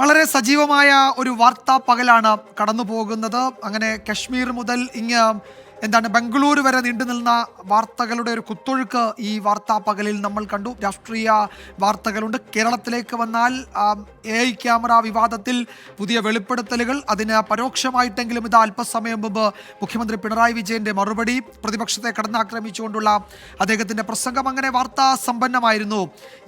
വളരെ സജീവമായ ഒരു വാർത്താ പകലാണ് കടന്നു പോകുന്നത്. അങ്ങനെ കശ്മീർ മുതൽ ബംഗളൂരു വരെ നീണ്ടുനിന്ന വാർത്തകളുടെ ഒരു കുത്തൊഴുക്ക് ഈ വാർത്താ പകലിൽ നമ്മൾ കണ്ടു. രാഷ്ട്രീയ വാർത്തകളുണ്ട്. കേരളത്തിലേക്ക് വന്നാൽ AI ക്യാമറ വിവാദത്തിൽ പുതിയ വെളിപ്പെടുത്തലുകൾ. അതിന് പരോക്ഷമായിട്ടെങ്കിലും ഇത് അല്പസമയം മുമ്പ് മുഖ്യമന്ത്രി പിണറായി വിജയന്റെ മറുപടി, പ്രതിപക്ഷത്തെ കടന്നാക്രമിച്ചുകൊണ്ടുള്ള അദ്ദേഹത്തിന്റെ പ്രസംഗം. അങ്ങനെ വാർത്താ സമ്പന്നമായിരുന്നു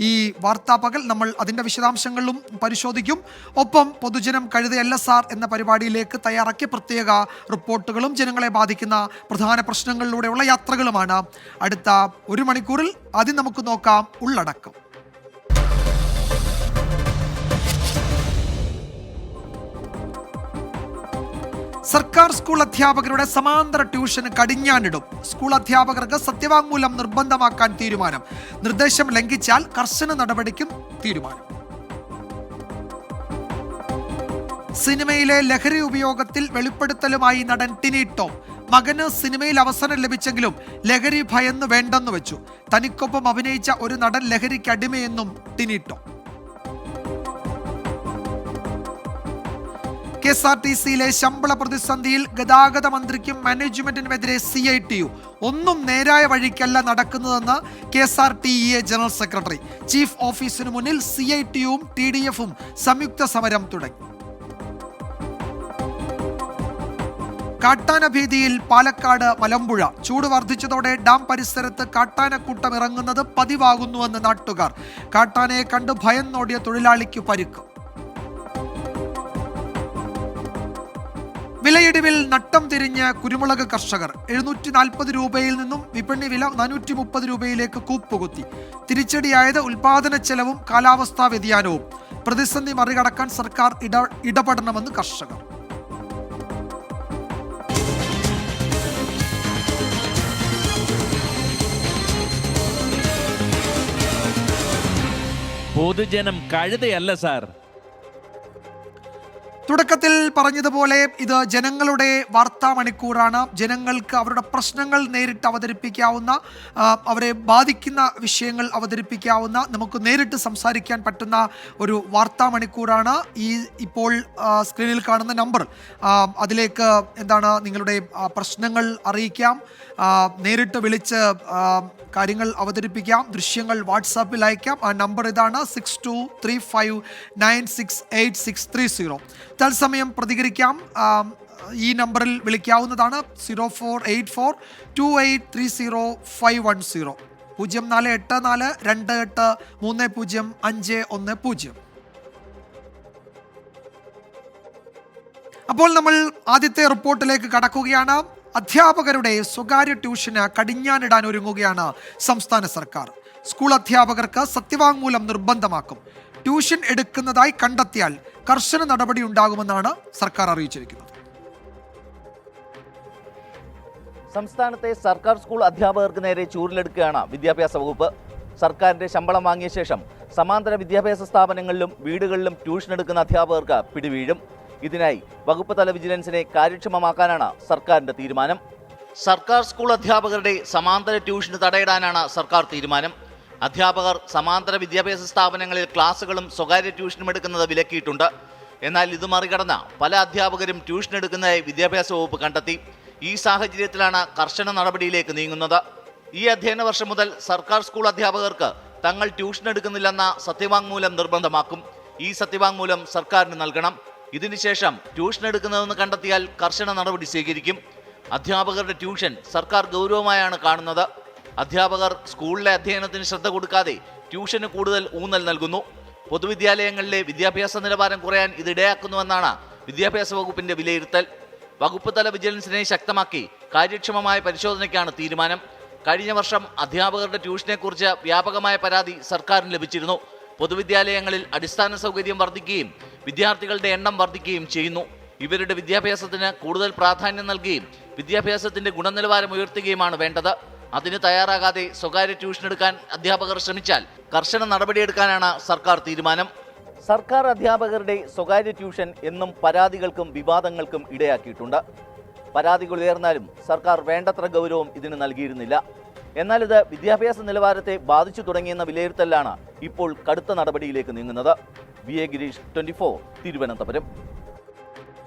ഈ വാർത്താ പകൽ. നമ്മൾ അതിന്റെ വിശദാംശങ്ങളിലും പരിശോധിക്കും. ഒപ്പം പൊതുജനം കഴുതയല്ല സാർ എന്ന പരിപാടിയിലേക്ക് തയ്യാറാക്കിയ പ്രത്യേക റിപ്പോർട്ടുകളും ജനങ്ങളെ ബാധിക്കുന്ന പ്രധാന പ്രശ്നങ്ങളിലൂടെയുള്ള യാത്രകളുമാണ് അടുത്ത ഒരു മണിക്കൂറിൽ. ആദ്യം നമുക്ക് നോക്കാം ഉള്ളടക്കം. സർക്കാർ സ്കൂൾ അധ്യാപകരുടെ സമാന്തര ട്യൂഷന് കടിഞ്ഞാണിടും. സ്കൂൾ അധ്യാപകർക്ക് സത്യവാങ്മൂലം നിർബന്ധമാക്കാൻ തീരുമാനം. നിർദ്ദേശം ലംഘിച്ചാൽ കർശന നടപടിക്കും തീരുമാനം. സിനിമയിലെ ലഹരി ഉപയോഗത്തിൽ വെളിപ്പെടുത്തലുമായി നടൻ ടിനി ടോം. മകന് സിനിമയിൽ അവസരം ലഭിച്ചെങ്കിലും ലഹരി ഭയന്ന് വേണ്ടെന്ന് വെച്ചു. തനിക്കൊപ്പം അഭിനയിച്ച ഒരു നടൻ ലഹരിക്ക് അടിമയെന്നും ടിനി ടോം. KSRTCയിലെ ശമ്പള പ്രതിസന്ധിയിൽ ഗതാഗത മന്ത്രിക്കും മാനേജ്മെന്റിനുമെതിരെ CITU. ഒന്നും നേരായ വഴിക്കല്ല നടക്കുന്നതെന്ന് KSRTE ജനറൽ സെക്രട്ടറി. ചീഫ് ഓഫീസിനു മുന്നിൽ CITUവും TDFും സംയുക്ത സമരം തുടങ്ങി. കാട്ടാന ഭീതിയിൽ പാലക്കാട് മലമ്പുഴ. ചൂട് വർദ്ധിച്ചതോടെ ഡാം പരിസരത്ത് കാട്ടാനക്കൂട്ടം ഇറങ്ങുന്നത് പതിവാകുന്നുവെന്ന് നാട്ടുകാർ. കാട്ടാനയെ കണ്ട് ഭയന്നോടിയ തൊഴിലാളിക്ക് പരിക്ക്. വിലയിടിവിൽ നട്ടം തിരിഞ്ഞ് കുരുമുളക് കർഷകർ. 740 രൂപയിൽ നിന്നും വിപണി വില 430 രൂപയിലേക്ക് കൂപ്പുകുത്തി. തിരിച്ചടിയായത് ഉൽപാദന ചെലവും കാലാവസ്ഥാ വ്യതിയാനവും. പ്രതിസന്ധി മറികടക്കാൻ സർക്കാർ ഇടപെടണമെന്ന് കർഷകർ. പൊതുജനം കഴുതയല്ല സാർ. തുടക്കത്തിൽ പറഞ്ഞതുപോലെ ഇത് ജനങ്ങളുടെ വാർത്താ മണിക്കൂറാണ്. ജനങ്ങൾക്ക് അവരുടെ പ്രശ്നങ്ങൾ നേരിട്ട് അവതരിപ്പിക്കാവുന്ന, അവരെ ബാധിക്കുന്ന വിഷയങ്ങൾ അവതരിപ്പിക്കാവുന്ന, നമുക്ക് നേരിട്ട് സംസാരിക്കാൻ പറ്റുന്ന ഒരു വാർത്താ മണിക്കൂറാണ്. ഇപ്പോൾ സ്ക്രീനിൽ കാണുന്ന നമ്പർ, അതിലേക്ക് നിങ്ങളുടെ പ്രശ്നങ്ങൾ അറിയിക്കാം, നേരിട്ട് വിളിച്ച് കാര്യങ്ങൾ അവതരിപ്പിക്കാം, ദൃശ്യങ്ങൾ വാട്സാപ്പിൽ അയക്കാം. ആ നമ്പർ ഇതാണ് 6235968630. തത്സമയം പ്രതികരിക്കാം. ഈ നമ്പറിൽ വിളിക്കാവുന്നതാണ്. 048428305110 0484283050. അപ്പോൾ നമ്മൾ ആദ്യത്തെ റിപ്പോർട്ടിലേക്ക് കടക്കുകയാണ്. അധ്യാപകരുടെ സ്വകാര്യ ട്യൂഷന് കടിഞ്ഞാണിടാൻ ഒരുങ്ങുകയാണ് സംസ്ഥാന സർക്കാർ. സ്കൂൾ അധ്യാപകർക്ക് സത്യവാങ്മൂലം നിർബന്ധമാക്കും. ട്യൂഷൻ എടുക്കുന്നതായി കണ്ടെത്തിയാൽ കർശന നടപടി ഉണ്ടാകുമെന്നാണ് സർക്കാർ അറിയിച്ചിരിക്കുന്നത്. സംസ്ഥാനത്തെ സർക്കാർ സ്കൂൾ അധ്യാപകർക്ക് നേരെ ചൂരിലെടുക്കുകയാണ് വിദ്യാഭ്യാസ വകുപ്പ്. സർക്കാരിന്റെ ശമ്പളം വാങ്ങിയ ശേഷം സമാന്തര വിദ്യാഭ്യാസ സ്ഥാപനങ്ങളിലും വീടുകളിലും ട്യൂഷൻ എടുക്കുന്ന അധ്യാപകർക്ക് പിടിവീഴും. ഇതിനായി വകുപ്പ് തല വിജിലൻസിനെ കാര്യക്ഷമമാക്കാനാണ് സർക്കാരിന്റെ തീരുമാനം. സർക്കാർ സ്കൂൾ അധ്യാപകരുടെ സമാന്തര ട്യൂഷന് തടയിടാനാണ് സർക്കാർ തീരുമാനം. അധ്യാപകർ സമാന്തര വിദ്യാഭ്യാസ സ്ഥാപനങ്ങളിൽ ക്ലാസുകളും സ്വകാര്യ ട്യൂഷനും എടുക്കുന്നത് വിലക്കിയിട്ടുണ്ട്. എന്നാൽ ഇത് മറികടന്ന പല അധ്യാപകരും ട്യൂഷൻ എടുക്കുന്നതായി വിദ്യാഭ്യാസ വകുപ്പ് കണ്ടെത്തി. ഈ സാഹചര്യത്തിലാണ് കർശന നടപടിയിലേക്ക് നീങ്ങുന്നത്. ഈ അധ്യയന വർഷം മുതൽ സർക്കാർ സ്കൂൾ അധ്യാപകർക്ക് തങ്ങൾ ട്യൂഷൻ എടുക്കുന്നില്ലെന്ന സത്യവാങ്മൂലം നിർബന്ധമാക്കും. ഈ സത്യവാങ്മൂലം സർക്കാരിന് നൽകണം. ഇതിനുശേഷം ട്യൂഷൻ എടുക്കുന്നതെന്ന് കണ്ടെത്തിയാൽ കർശന നടപടി സ്വീകരിക്കും. അധ്യാപകരുടെ ട്യൂഷൻ സർക്കാർ ഗൗരവമായാണ് കാണുന്നത്. അധ്യാപകർ സ്കൂളിലെ അധ്യയനത്തിന് ശ്രദ്ധ കൊടുക്കാതെ ട്യൂഷന് കൂടുതൽ ഊന്നൽ നൽകുന്നു. പൊതുവിദ്യാലയങ്ങളിലെ വിദ്യാഭ്യാസ നിലവാരം കുറയാൻ ഇതിടയാക്കുന്നുവെന്നാണ് വിദ്യാഭ്യാസ വകുപ്പിന്റെ വിലയിരുത്തൽ. വകുപ്പ് തല വിജിലൻസിനെ ശക്തമാക്കി കാര്യക്ഷമമായ പരിശോധനയ്ക്കാണ് തീരുമാനം. കഴിഞ്ഞ വർഷം അധ്യാപകരുടെ ട്യൂഷനെക്കുറിച്ച് വ്യാപകമായ പരാതി സർക്കാരിന് ലഭിച്ചിരുന്നു. പൊതുവിദ്യാലയങ്ങളിൽ അടിസ്ഥാന സൗകര്യം വർദ്ധിക്കുകയും വിദ്യാർത്ഥികളുടെ എണ്ണം വർദ്ധിക്കുകയും ചെയ്യുന്നു. ഇവരുടെ വിദ്യാഭ്യാസത്തിന് കൂടുതൽ പ്രാധാന്യം നൽകുകയും വിദ്യാഭ്യാസത്തിന്റെ ഗുണനിലവാരം ഉയർത്തുകയുമാണ് വേണ്ടത്. അതിന് തയ്യാറാകാതെ സ്വകാര്യ ട്യൂഷൻ എടുക്കാൻ അധ്യാപകർ ശ്രമിച്ചാൽ കർശന നടപടിയെടുക്കാനാണ് സർക്കാർ തീരുമാനം. സർക്കാർ അധ്യാപകരുടെ സ്വകാര്യ ട്യൂഷൻ എന്നും പരാതികൾക്കും വിവാദങ്ങൾക്കും ഇടയാക്കിയിട്ടുണ്ട്. പരാതികൾ ഉയർന്നാലും സർക്കാർ വേണ്ടത്ര ഗൗരവം ഇതിന് നൽകിയിരുന്നില്ല. എന്നാൽ ഇത് വിദ്യാഭ്യാസ നിലവാരത്തെ ബാധിച്ചു തുടങ്ങിയെന്ന വിലയിരുത്തലാണ് ഇപ്പോൾ കടുത്ത നടപടിയിലേക്ക് നീങ്ങുന്നത്. VA ഗിരീഷ്, 24 തിരുവനന്തപുരം.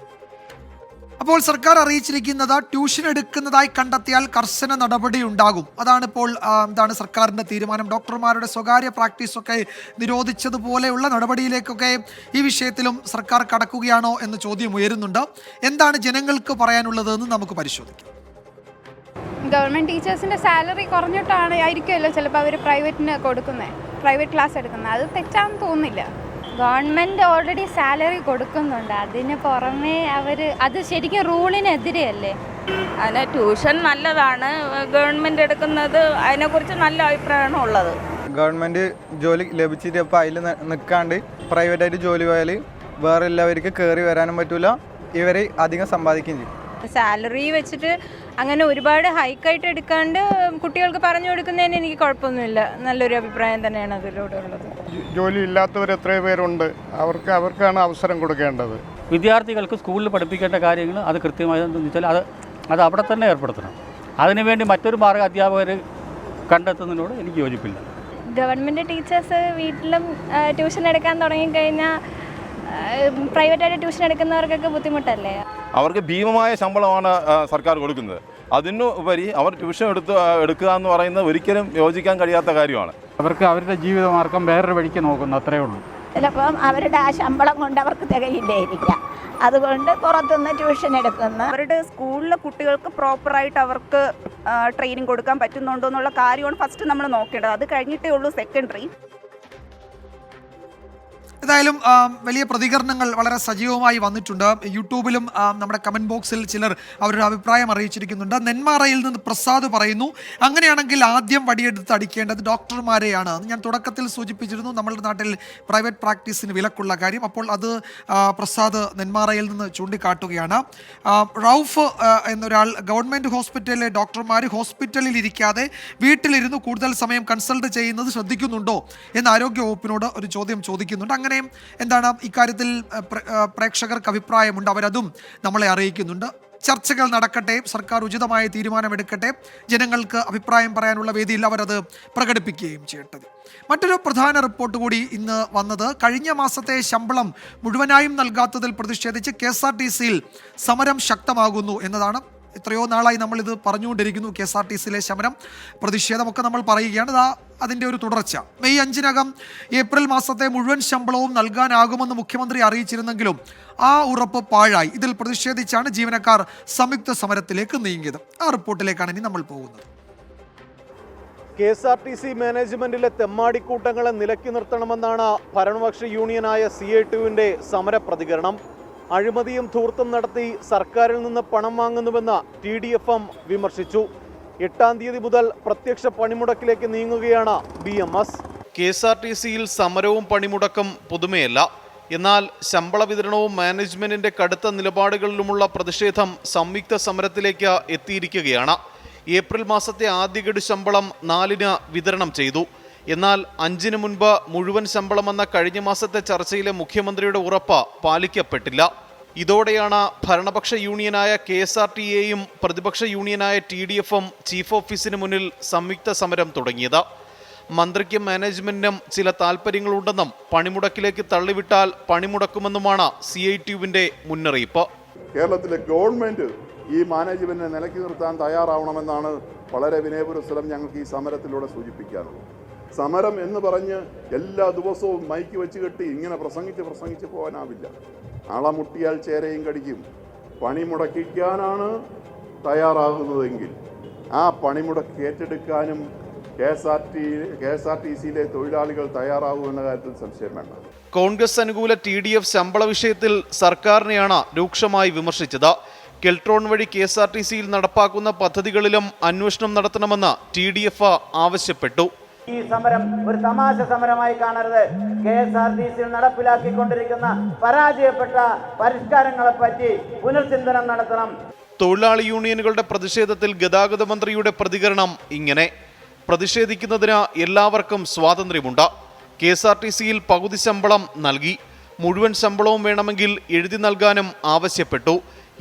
അപ്പോൾ സർക്കാർ അറിയിച്ചിരിക്കുന്നത് ട്യൂഷൻ എടുക്കുന്നതായി കണ്ടെത്തിയാൽ കർശന നടപടി ഉണ്ടാകും. അതാണ് ഇപ്പോൾ എന്താണ് സർക്കാരിൻ്റെ തീരുമാനം. ഡോക്ടർമാരുടെ സ്വകാര്യ പ്രാക്ടീസൊക്കെ നിരോധിച്ചതുപോലെയുള്ള നടപടിയിലേക്കൊക്കെ ഈ വിഷയത്തിലും സർക്കാർ കടക്കുകയാണോ എന്ന ചോദ്യം ഉയരുന്നുണ്ട്. എന്താണ് ജനങ്ങൾക്ക് പറയാനുള്ളതെന്ന് നമുക്ക് പരിശോധിക്കാം. ഗവൺമെൻറ് ടീച്ചേഴ്സിൻ്റെ സാലറി കുറഞ്ഞിട്ടാണ് ആയിരിക്കുമല്ലോ ചിലപ്പോൾ അവർ പ്രൈവറ്റ് ക്ലാസ് എടുക്കുന്നത്. അത് തെറ്റാണെന്ന് തോന്നുന്നില്ല. ഗവൺമെൻറ് ഓൾറെഡി സാലറി കൊടുക്കുന്നുണ്ട്, അതിന് പുറമേ അത് ശരിക്കും റൂളിനെതിരെയല്ലേ. അതിന് ട്യൂഷൻ നല്ലതാണ്, ഗവൺമെൻറ് എടുക്കുന്നത് അതിനെക്കുറിച്ച് നല്ല അഭിപ്രായമാണ് ഉള്ളത്. ഗവൺമെൻറ് ജോലി ലഭിച്ചിട്ട് അപ്പോൾ അതിൽ നിൽക്കാണ്ട് പ്രൈവറ്റായിട്ട് ജോലി പോയാൽ വേറെ എല്ലാവർക്ക് കയറി വരാനും പറ്റില്ല, ഇവർ അധികം സമ്പാദിക്കുകയും ചെയ്യും. സാലറി വെച്ചിട്ട് അങ്ങനെ ഒരുപാട് ഹൈക്കായിട്ട് എടുക്കാണ്ട് കുട്ടികൾക്ക് പറഞ്ഞു കൊടുക്കുന്നതിന് എനിക്ക് കുഴപ്പമൊന്നുമില്ല. നല്ലൊരു അഭിപ്രായം തന്നെയാണ് അതിലൂടെ ഉള്ളത്. ജോലി ഇല്ലാത്തവർ എത്രയോ പേരുണ്ട്, അവർക്കാണ് അവസരം കൊടുക്കേണ്ടത്. വിദ്യാർത്ഥികൾക്ക് സ്കൂളിൽ പഠിപ്പിക്കേണ്ട കാര്യങ്ങൾ അത് കൃത്യമായി എന്താണെന്ന് വെച്ചാൽ അത് അവിടെ തന്നെ ഏർപ്പെടുത്തണം. അതിനുവേണ്ടി മറ്റൊരു മാർഗ്ഗം അധ്യാപകർ കണ്ടെത്തുന്നതിനോട് എനിക്ക് യോജിപ്പില്ല. ഗവൺമെൻറ് ടീച്ചേഴ്സ് വീട്ടിലും ട്യൂഷൻ എടുക്കാൻ തുടങ്ങിക്കഴിഞ്ഞാൽ പ്രൈവറ്റായിട്ട് ട്യൂഷൻ എടുക്കുന്നവർക്കൊക്കെ ബുദ്ധിമുട്ടല്ലേ. അവർക്ക് ഭീമമായ ശമ്പളമാണ് സർക്കാർ കൊടുക്കുന്നത്. അതിനു ഉപരി അവർ ട്യൂഷൻ എടുക്കുക എന്ന് പറയുന്നത് ഒരിക്കലും യോജിക്കാൻ കഴിയാത്ത കാര്യമാണ്. അവർക്ക് അവരുടെ ജീവിതമാർഗം വേറൊരു വഴിക്ക് നോക്കുന്നു, അത്രയേ ഉള്ളൂ. ചിലപ്പം അവരുടെ ആ ശമ്പളം കൊണ്ട് അവർക്ക് തികയില്ലായിരിക്കാം, അതുകൊണ്ട് പുറത്തുനിന്ന് ട്യൂഷൻ എടുക്കുന്നു. അവരുടെ സ്കൂളിലെ കുട്ടികൾക്ക് പ്രോപ്പറായിട്ട് അവർക്ക് ട്രെയിനിങ് കൊടുക്കാൻ പറ്റുന്നുണ്ടോ എന്നുള്ള കാര്യമാണ് ഫസ്റ്റ് നമ്മൾ നോക്കേണ്ടത്. അത് കഴിഞ്ഞിട്ടേ ഉള്ളൂ സെക്കൻഡറി. ഏതായാലും വലിയ പ്രതികരണങ്ങൾ വളരെ സജീവമായി വന്നിട്ടുണ്ട്. യൂട്യൂബിലും നമ്മുടെ കമൻറ്റ് ബോക്സിൽ ചിലർ അവരുടെ അഭിപ്രായം അറിയിച്ചിരിക്കുന്നുണ്ട്. നെന്മാറയിൽ നിന്ന് പ്രസാദ് പറയുന്നു, അങ്ങനെയാണെങ്കിൽ ആദ്യം വടിയെടുത്ത് അടിക്കേണ്ടത് ഡോക്ടർമാരെയാണ്. ഞാൻ തുടക്കത്തിൽ സൂചിപ്പിച്ചിരുന്നു നമ്മുടെ നാട്ടിൽ പ്രൈവറ്റ് പ്രാക്ടീസിന് വിലക്കുള്ള കാര്യം. അപ്പോൾ അത് പ്രസാദ് നെന്മാറയിൽ നിന്ന് ചൂണ്ടിക്കാട്ടുകയാണ്. റൌഫ് എന്നൊരാൾ, ഗവൺമെൻറ് ഹോസ്പിറ്റലിലെ ഡോക്ടർമാർ ഹോസ്പിറ്റലിൽ ഇരിക്കാതെ വീട്ടിലിരുന്ന് കൂടുതൽ സമയം കൺസൾട്ട് ചെയ്യുന്നത് ശ്രദ്ധിക്കുന്നുണ്ടോ എന്ന് ആരോഗ്യവകുപ്പിനോട് ഒരു ചോദ്യം ചോദിക്കുന്നുണ്ട്. അങ്ങനെ എന്താണ് ഇക്കാര്യത്തിൽ പ്രേക്ഷകർക്ക് അഭിപ്രായമുണ്ട്, അവരതും നമ്മളെ അറിയിക്കുന്നുണ്ട്. ചർച്ചകൾ നടക്കട്ടെ, സർക്കാർ ഉചിതമായ തീരുമാനമെടുക്കട്ടെ, ജനങ്ങൾക്ക് അഭിപ്രായം പറയാനുള്ള വേദിയിൽ അവരത് പ്രകടിപ്പിക്കുകയും ചെയ്യട്ടെ. മറ്റൊരു പ്രധാന റിപ്പോർട്ട് കൂടി ഇന്ന് വന്നത്, കഴിഞ്ഞ മാസത്തെ ശമ്പളം മുഴുവനായും നൽകാത്തതിൽ പ്രതിഷേധിച്ച് KSRTCയിൽ സമരം ശക്തമാകുന്നു എന്നതാണ്. എത്രയോ നാളായി നമ്മളിത് പറഞ്ഞുകൊണ്ടിരിക്കുന്നു. KSRTCയിലെ സമരം പ്രതിഷേധമൊക്കെ നമ്മൾ പറയുകയാണ്. അതിൻ്റെ ഒരു തുടർച്ച. മെയ് 5-നകം ഏപ്രിൽ മാസത്തെ മുഴുവൻ ശമ്പളവും നൽകാനാകുമെന്ന് മുഖ്യമന്ത്രി അറിയിച്ചിരുന്നെങ്കിലും ആ ഉറപ്പ് പാഴായി. ഇതിൽ പ്രതിഷേധിച്ചാണ് ജീവനക്കാർ സംയുക്ത സമരത്തിലേക്ക് നീങ്ങിയത്. ആ റിപ്പോർട്ടിലേക്കാണ് ഇനി നമ്മൾ പോകുന്നത്. KSRTC മാനേജ്മെന്റിലെ തെമ്മാടിക്കൂട്ടങ്ങളെ നിലയ്ക്ക് നിർത്തണമെന്നാണ് ഭരണപക്ഷ യൂണിയനായ CITUവിൻ്റെ സമര പ്രതികരണം. അഴിമതിയും ധൂർത്തും നടത്തി സർക്കാരിൽ നിന്ന് പണം വാങ്ങുന്നുവെന്ന് TDFM വിമർശിച്ചു. 8-ാം തീയതി മുതൽ പ്രത്യക്ഷ പണിമുടക്കിലേക്ക് നീങ്ങുകയാണ് BMS. KSRTCയിൽ സമരവും പണിമുടക്കും പുതുമയല്ല. എന്നാൽ ശമ്പള വിതരണവും മാനേജ്മെന്റിന്റെ കടുത്ത നിലപാടുകളിലുമുള്ള പ്രതിഷേധം സംയുക്ത സമരത്തിലേക്ക് എത്തിയിരിക്കുകയാണ്. ഏപ്രിൽ മാസത്തെ ആദ്യഗഡു ശമ്പളം 4-ന് വിതരണം ചെയ്തു. എന്നാൽ 5-ന് മുൻപ് മുഴുവൻ ശമ്പളമെന്ന കഴിഞ്ഞ മാസത്തെ ചർച്ചയിലെ മുഖ്യമന്ത്രിയുടെ ഉറപ്പ് പാലിക്കപ്പെട്ടില്ല. ഇതോടെയാണ് ഭരണപക്ഷ യൂണിയനായ KSRTAയും പ്രതിപക്ഷ യൂണിയനായ TDFം ചീഫ് ഓഫീസിന് മുന്നിൽ സംയുക്ത സമരം തുടങ്ങിയത്. മന്ത്രിക്കും മാനേജ്മെന്റിനും ചില താൽപ്പര്യങ്ങളുണ്ടെന്നും പണിമുടക്കിലേക്ക് തള്ളിവിട്ടാൽ പണിമുടക്കുമെന്നുമാണ് CITUവിൻ്റെ മുന്നറിയിപ്പ്. കേരളത്തിലെ ഗവൺമെന്റ് ഈ മാനേജ്മെന്റിനെ നിലയ്ക്ക് നിർത്താൻ തയ്യാറാവണമെന്നാണ് വളരെ വിനയപുരസ്സരം ഞങ്ങൾക്ക് ഈ സമരത്തിലൂടെ സൂചിപ്പിക്കാനുള്ളത്. സമരം എന്ന് പറഞ്ഞ് എല്ലാ ദിവസവും മൈക്ക് വെച്ച് കെട്ടി ഇങ്ങനെ പ്രസംഗിച്ച് പോകാനാവില്ല. അളമുട്ടിയാൽ ചേരയും കടിക്കും. പണിമുടക്കിക്കാനാണ് തയ്യാറാകുന്നതെങ്കിൽ ആ പണിമുടക്ക് ഏറ്റെടുക്കാനും KSRTCയിലെ തൊഴിലാളികൾ തയ്യാറാകുമെന്ന കാര്യത്തിൽ സംശയം വേണ്ട. കോൺഗ്രസ് അനുകൂല TDF ശമ്പള വിഷയത്തിൽ സർക്കാരിനെയാണ് രൂക്ഷമായി വിമർശിച്ചത്. കെൽട്രോൺ വഴി KSRTCയിൽ നടപ്പാക്കുന്ന പദ്ധതികളിലും അന്വേഷണം നടത്തണമെന്ന് TDF ആവശ്യപ്പെട്ടു. ഈ സമരം ഒരു തമാശ സമരമായി കാണരുത്. KSRTCയിൽ നടപ്പിലാക്കിക്കൊണ്ടിരിക്കുന്ന പരാജയപ്പെട്ട പരിഷ്കാരങ്ങളെ പറ്റി പുനർചിന്തനം നടത്തണം. തൊഴിലാളി യൂണിയനുകളുടെ പ്രതിഷേധത്തിൽ ഗതാഗത മന്ത്രിയുടെ പ്രതികരണം ഇങ്ങനെ: പ്രതിഷേധിക്കുന്നതിന് എല്ലാവർക്കും സ്വാതന്ത്ര്യമുണ്ട്. KSRTCയിൽ പകുതി ശമ്പളം നൽകി. മുഴുവൻ ശമ്പളവും വേണമെങ്കിൽ എഴുതി നൽകാനും ആവശ്യപ്പെട്ടു.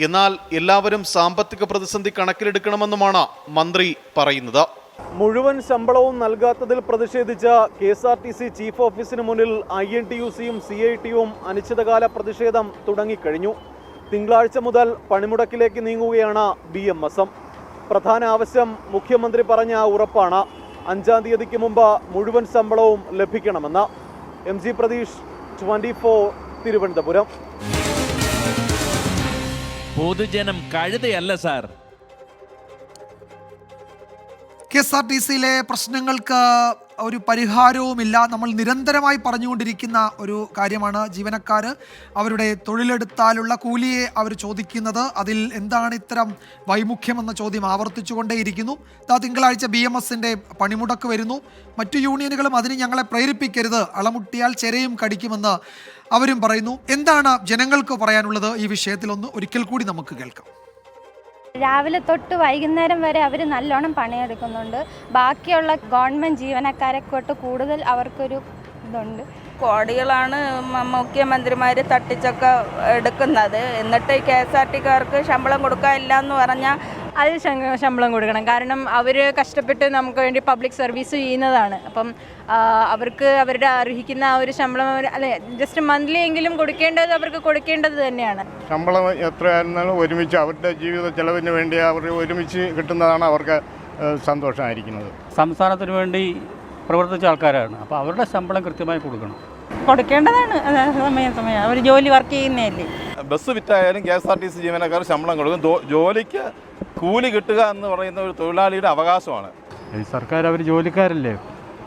എന്നാൽ എല്ലാവരും സാമ്പത്തിക പ്രതിസന്ധി കണക്കിലെടുക്കണമെന്നുമാണ് മന്ത്രി പറയുന്നത്. മുഴുവൻ ശമ്പളവും നൽകാത്തതിൽ പ്രതിഷേധിച്ച KSRTC ചീഫ് ഓഫീസിന് മുന്നിൽ INTUCയും CITUവും അനിശ്ചിതകാല പ്രതിഷേധം തുടങ്ങിക്കഴിഞ്ഞു. തിങ്കളാഴ്ച മുതൽ പണിമുടക്കിലേക്ക് നീങ്ങുകയാണ് BMSM. പ്രധാന ആവശ്യം മുഖ്യമന്ത്രി പറഞ്ഞ ഉറപ്പാണ്. 5-ാം തീയതിക്ക് മുമ്പ് മുഴുവൻ ശമ്പളവും ലഭിക്കണമെന്ന്. MG പ്രതീഷ്, 24 തിരുവനന്തപുരം. പൊതുജനം കഴുതയല്ല സാർ. KSRTCയിലെ പ്രശ്നങ്ങൾക്ക് ഒരു പരിഹാരവുമില്ല. നമ്മൾ നിരന്തരമായി പറഞ്ഞുകൊണ്ടിരിക്കുന്ന ഒരു കാര്യമാണ്. ജീവനക്കാർ അവരുടെ തൊഴിലെടുത്താലുള്ള കൂലിയെ അവർ ചോദിക്കുന്നത്. അതിൽ എന്താണ് ഇത്തരം വൈമുഖ്യമെന്ന ചോദ്യം ആവർത്തിച്ചുകൊണ്ടേയിരിക്കുന്നു. തിങ്കളാഴ്ച BMSന്റെ പണിമുടക്ക് വരുന്നു. മറ്റു യൂണിയനുകളും അതിന് ഞങ്ങളെ പ്രേരിപ്പിക്കരുത്, അളമുട്ടിയാൽ ചെരയും കടിക്കുമെന്ന് അവരും പറയുന്നു. എന്താണ് ജനങ്ങൾക്ക് പറയാനുള്ളത് ഈ വിഷയത്തിൽ? ഒരിക്കൽ കൂടി നമുക്ക് കേൾക്കാം. രാവിലെ തൊട്ട് വൈകുന്നേരം വരെ അവർ നല്ലോണം പണിയെടുക്കുന്നുണ്ട്. ബാക്കിയുള്ള ഗവൺമെൻറ് ജീവനക്കാരെ തൊട്ട് കൂടുതൽ അവർക്കൊരു ഇതുണ്ട്. കോടികളാണ് മുഖ്യമന്ത്രിമാർ തട്ടിച്ചൊക്കെ എടുക്കുന്നത്. എന്നിട്ട് KSRTക്കാർക്ക് ശമ്പളം കൊടുക്കാനില്ല എന്ന് പറഞ്ഞാൽ അത് ശമ്പളം കൊടുക്കണം. കാരണം അവർ കഷ്ടപ്പെട്ട് നമുക്ക് വേണ്ടി പബ്ലിക് സർവീസ് ചെയ്യുന്നതാണ്. അപ്പം അവർക്ക് അവരുടെ അർഹിക്കുന്ന ആ ഒരു ശമ്പളം അല്ലെ ജസ്റ്റ് മന്ത്ലി എങ്കിലും കൊടുക്കേണ്ടത് അവർക്ക് കൊടുക്കേണ്ടത് തന്നെയാണ്. ശമ്പളം എത്രയായിരുന്നാലും ഒരുമിച്ച് അവരുടെ ജീവിത ചെലവിന് വേണ്ടി അവർ ഒരുമിച്ച് കിട്ടുന്നതാണ് അവർക്ക് സന്തോഷമായിരിക്കുന്നത്. സംസ്ഥാനത്തിന് വേണ്ടി പ്രവർത്തിച്ച ആൾക്കാരാണ്. അപ്പോൾ അവരുടെ ശമ്പളം കൃത്യമായി കൊടുക്കേണ്ടതാണ്. സമയം അവർ ജോലി വർക്ക് ചെയ്യുന്നതല്ലേ. ബസ് വിറ്റായാലും KSRTC ജീവനക്കാർ ശമ്പളം കൊടുക്കും. ജോലിക്ക് കൂലി കിട്ടുക എന്ന് പറയുന്ന ഒരു തൊഴിലാളിയുടെ അവകാശമാണ്. ഈ സർക്കാർ അവർ ജോലിക്കാരല്ലേ,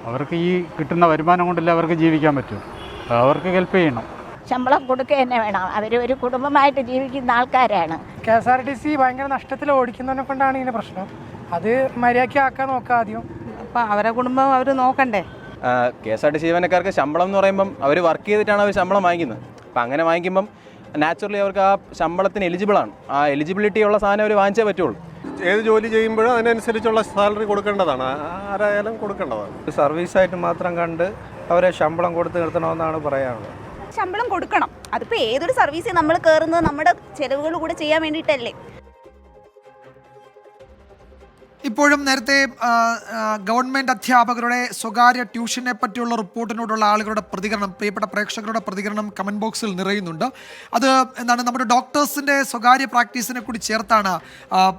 അവർക്ക് ഈ കിട്ടുന്ന വരുമാനം കൊണ്ടല്ലേ അവർക്ക് ജീവിക്കാൻ പറ്റും. അവർക്ക് ഹെൽപ്പ് ചെയ്യണം. ശമ്പളം കൊടുക്കുക തന്നെ വേണം. അവർ ഒരു കുടുംബമായിട്ട് ജീവിക്കുന്ന ആൾക്കാരാണ്. KSRTC ഭയങ്കര നഷ്ടത്തിൽ ഓടിക്കുന്നതിനെ കൊണ്ടാണ് ഇതിൻ്റെ പ്രശ്നം. അത് മര്യാദയ്ക്ക് ആക്കാൻ നോക്കാം ആദ്യം. അപ്പം അവരെ കുടുംബം അവർ നോക്കണ്ടേ. KSRTC ജീവനക്കാർക്ക് ശമ്പളം എന്ന് പറയുമ്പം അവർ വർക്ക് ചെയ്തിട്ടാണ് അവർ ശമ്പളം വാങ്ങിക്കുന്നത്. അപ്പം അങ്ങനെ വാങ്ങിക്കുമ്പം നാച്ചുറലി അവർക്ക് ആ ശമ്പളത്തിന് എലിജിബിളാണ്. ആ എലിജിബിലിറ്റി ഉള്ള സാധനം അവർ വാങ്ങിച്ചേ പറ്റുള്ളൂ. ഏത് ജോലി ചെയ്യുമ്പോഴും അതിനനുസരിച്ചുള്ള സാലറി കൊടുക്കേണ്ടതാണ്, ആരായാലും കൊടുക്കേണ്ടതാണ്. സർവീസായിട്ട് മാത്രം കണ്ട് അവരെ ശമ്പളം കൊടുത്ത് നിർത്തണമെന്നാണ് പറയാനുള്ളത്. ശമ്പളം കൊടുക്കണം. അതിപ്പോൾ ഏതൊരു സർവീസിൽ നമ്മൾ കയറുന്നത് നമ്മുടെ ചെലവുകൾ കൂടെ ചെയ്യാൻ വേണ്ടിയിട്ടല്ലേ. ഇപ്പോഴും നേരത്തെ ഗവൺമെൻറ് അധ്യാപകരുടെ സ്വകാര്യ ട്യൂഷനെ പറ്റിയുള്ള റിപ്പോർട്ടിനോടുള്ള ആളുകളുടെ പ്രതികരണം, പ്രിയപ്പെട്ട പ്രേക്ഷകരുടെ പ്രതികരണം കമൻറ്റ് ബോക്സിൽ നിറയുന്നുണ്ട്. അത് എന്താണ്, നമ്മുടെ ഡോക്ടേഴ്സിൻ്റെ സ്വകാര്യ പ്രാക്ടീസിനെ കൂടി ചേർത്താണ്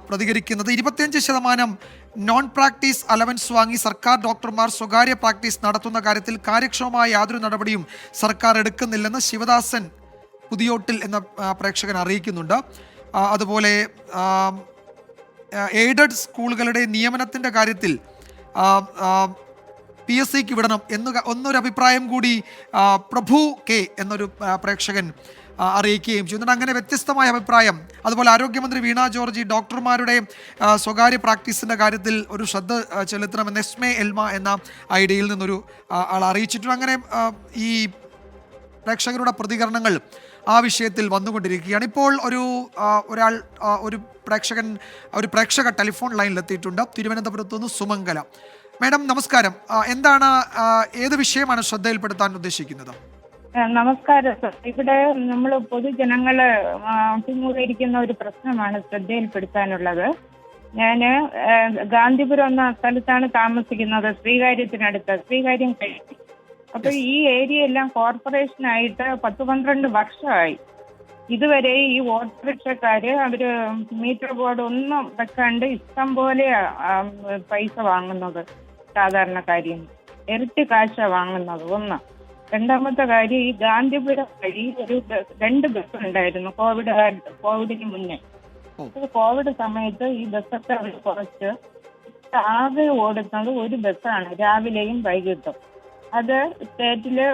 പ്രതികരിക്കുന്നത്. 25% നോൺ പ്രാക്ടീസ് അലവൻസ് വാങ്ങി സർക്കാർ ഡോക്ടർമാർ സ്വകാര്യ പ്രാക്ടീസ് നടത്തുന്ന കാര്യത്തിൽ കാര്യക്ഷമമായ യാതൊരു നടപടിയും സർക്കാർ എടുക്കുന്നില്ലെന്ന് ശിവദാസൻ പുതിയോട്ടിൽ എന്ന പ്രേക്ഷകൻ അറിയിക്കുന്നുണ്ട്. അതുപോലെ എയ്ഡഡ് സ്കൂളുകളുടെ നിയമനത്തിൻ്റെ കാര്യത്തിൽ PSCക്ക് വിടണം എന്നൊരു അഭിപ്രായം കൂടി പ്രഭു കെ എന്നൊരു പ്രേക്ഷകൻ അറിയിക്കുകയും ചെയ്യുന്നുണ്ട്. അങ്ങനെ വ്യത്യസ്തമായ അഭിപ്രായം. അതുപോലെ ആരോഗ്യമന്ത്രി വീണ ജോർജ് ഡോക്ടർമാരുടെ സ്വകാര്യ പ്രാക്ടീസിൻ്റെ കാര്യത്തിൽ ഒരു ശ്രദ്ധ ചെലുത്തണമെന്ന് എസ്മെ എൽമ എന്ന ഐഡിയയിൽ നിന്നൊരു ആൾ അറിയിച്ചിട്ടുണ്ട്. അങ്ങനെ ഈ പ്രേക്ഷകരുടെ പ്രതികരണങ്ങൾ ആ വിഷയത്തിൽ വന്നുകൊണ്ടിരിക്കുകയാണ്. ഇപ്പോൾ ഒരു പ്രേക്ഷക ടെലിഫോൺ ലൈനിലെത്തിയിട്ടുണ്ട്. തിരുവനന്തപുരത്തു നിന്ന് സുമംഗല. മാഡം നമസ്കാരം. എന്താണ്, ഏത് വിഷയമാണ് ശ്രദ്ധയിൽപ്പെടുത്താൻ ഉദ്ദേശിക്കുന്നത്? നമസ്കാരം സർ. ഇവിടെ നമ്മൾ പൊതുജനങ്ങള് അഭിമുഖീകരിക്കുന്ന ഒരു പ്രശ്നമാണ് ശ്രദ്ധയിൽപ്പെടുത്താനുള്ളത്. ഞാൻ ഗാന്ധിപുരം എന്ന സ്ഥലത്താണ് താമസിക്കുന്നത്, ശ്രീകാര്യത്തിനടുത്ത്. ശ്രീകാര്യം കഴിഞ്ഞു. അപ്പൊ ഈ ഏരിയ എല്ലാം കോർപ്പറേഷനായിട്ട് 10-12 വർഷമായി. ഇതുവരെ ഈ ഓട്ടോറിക്ഷക്കാര് അവര് മീറ്റർ ബോർഡ് ഒന്നും വെക്കാണ്ട് ഇഷ്ടം പോലെ പൈസ വാങ്ങുന്നത്. സാധാരണക്കാരിൽ ഇരട്ടി കാശ വാങ്ങുന്നത്. ഒന്ന്. രണ്ടാമത്തെ കാര്യം, ഈ ഗാന്ധിപുരം വഴി ഒരു 2 ബസ് ഉണ്ടായിരുന്നു കോവിഡിന് മുന്നേ. കോവിഡ് സമയത്ത് ഈ ബസ്സൊക്കെ അവർ കുറച്ച് ആകെ ഓടുന്നത് ഒരു ബസ്സാണ്, രാവിലെയും വൈകിട്ടും. അത് സ്റ്റേറ്റില്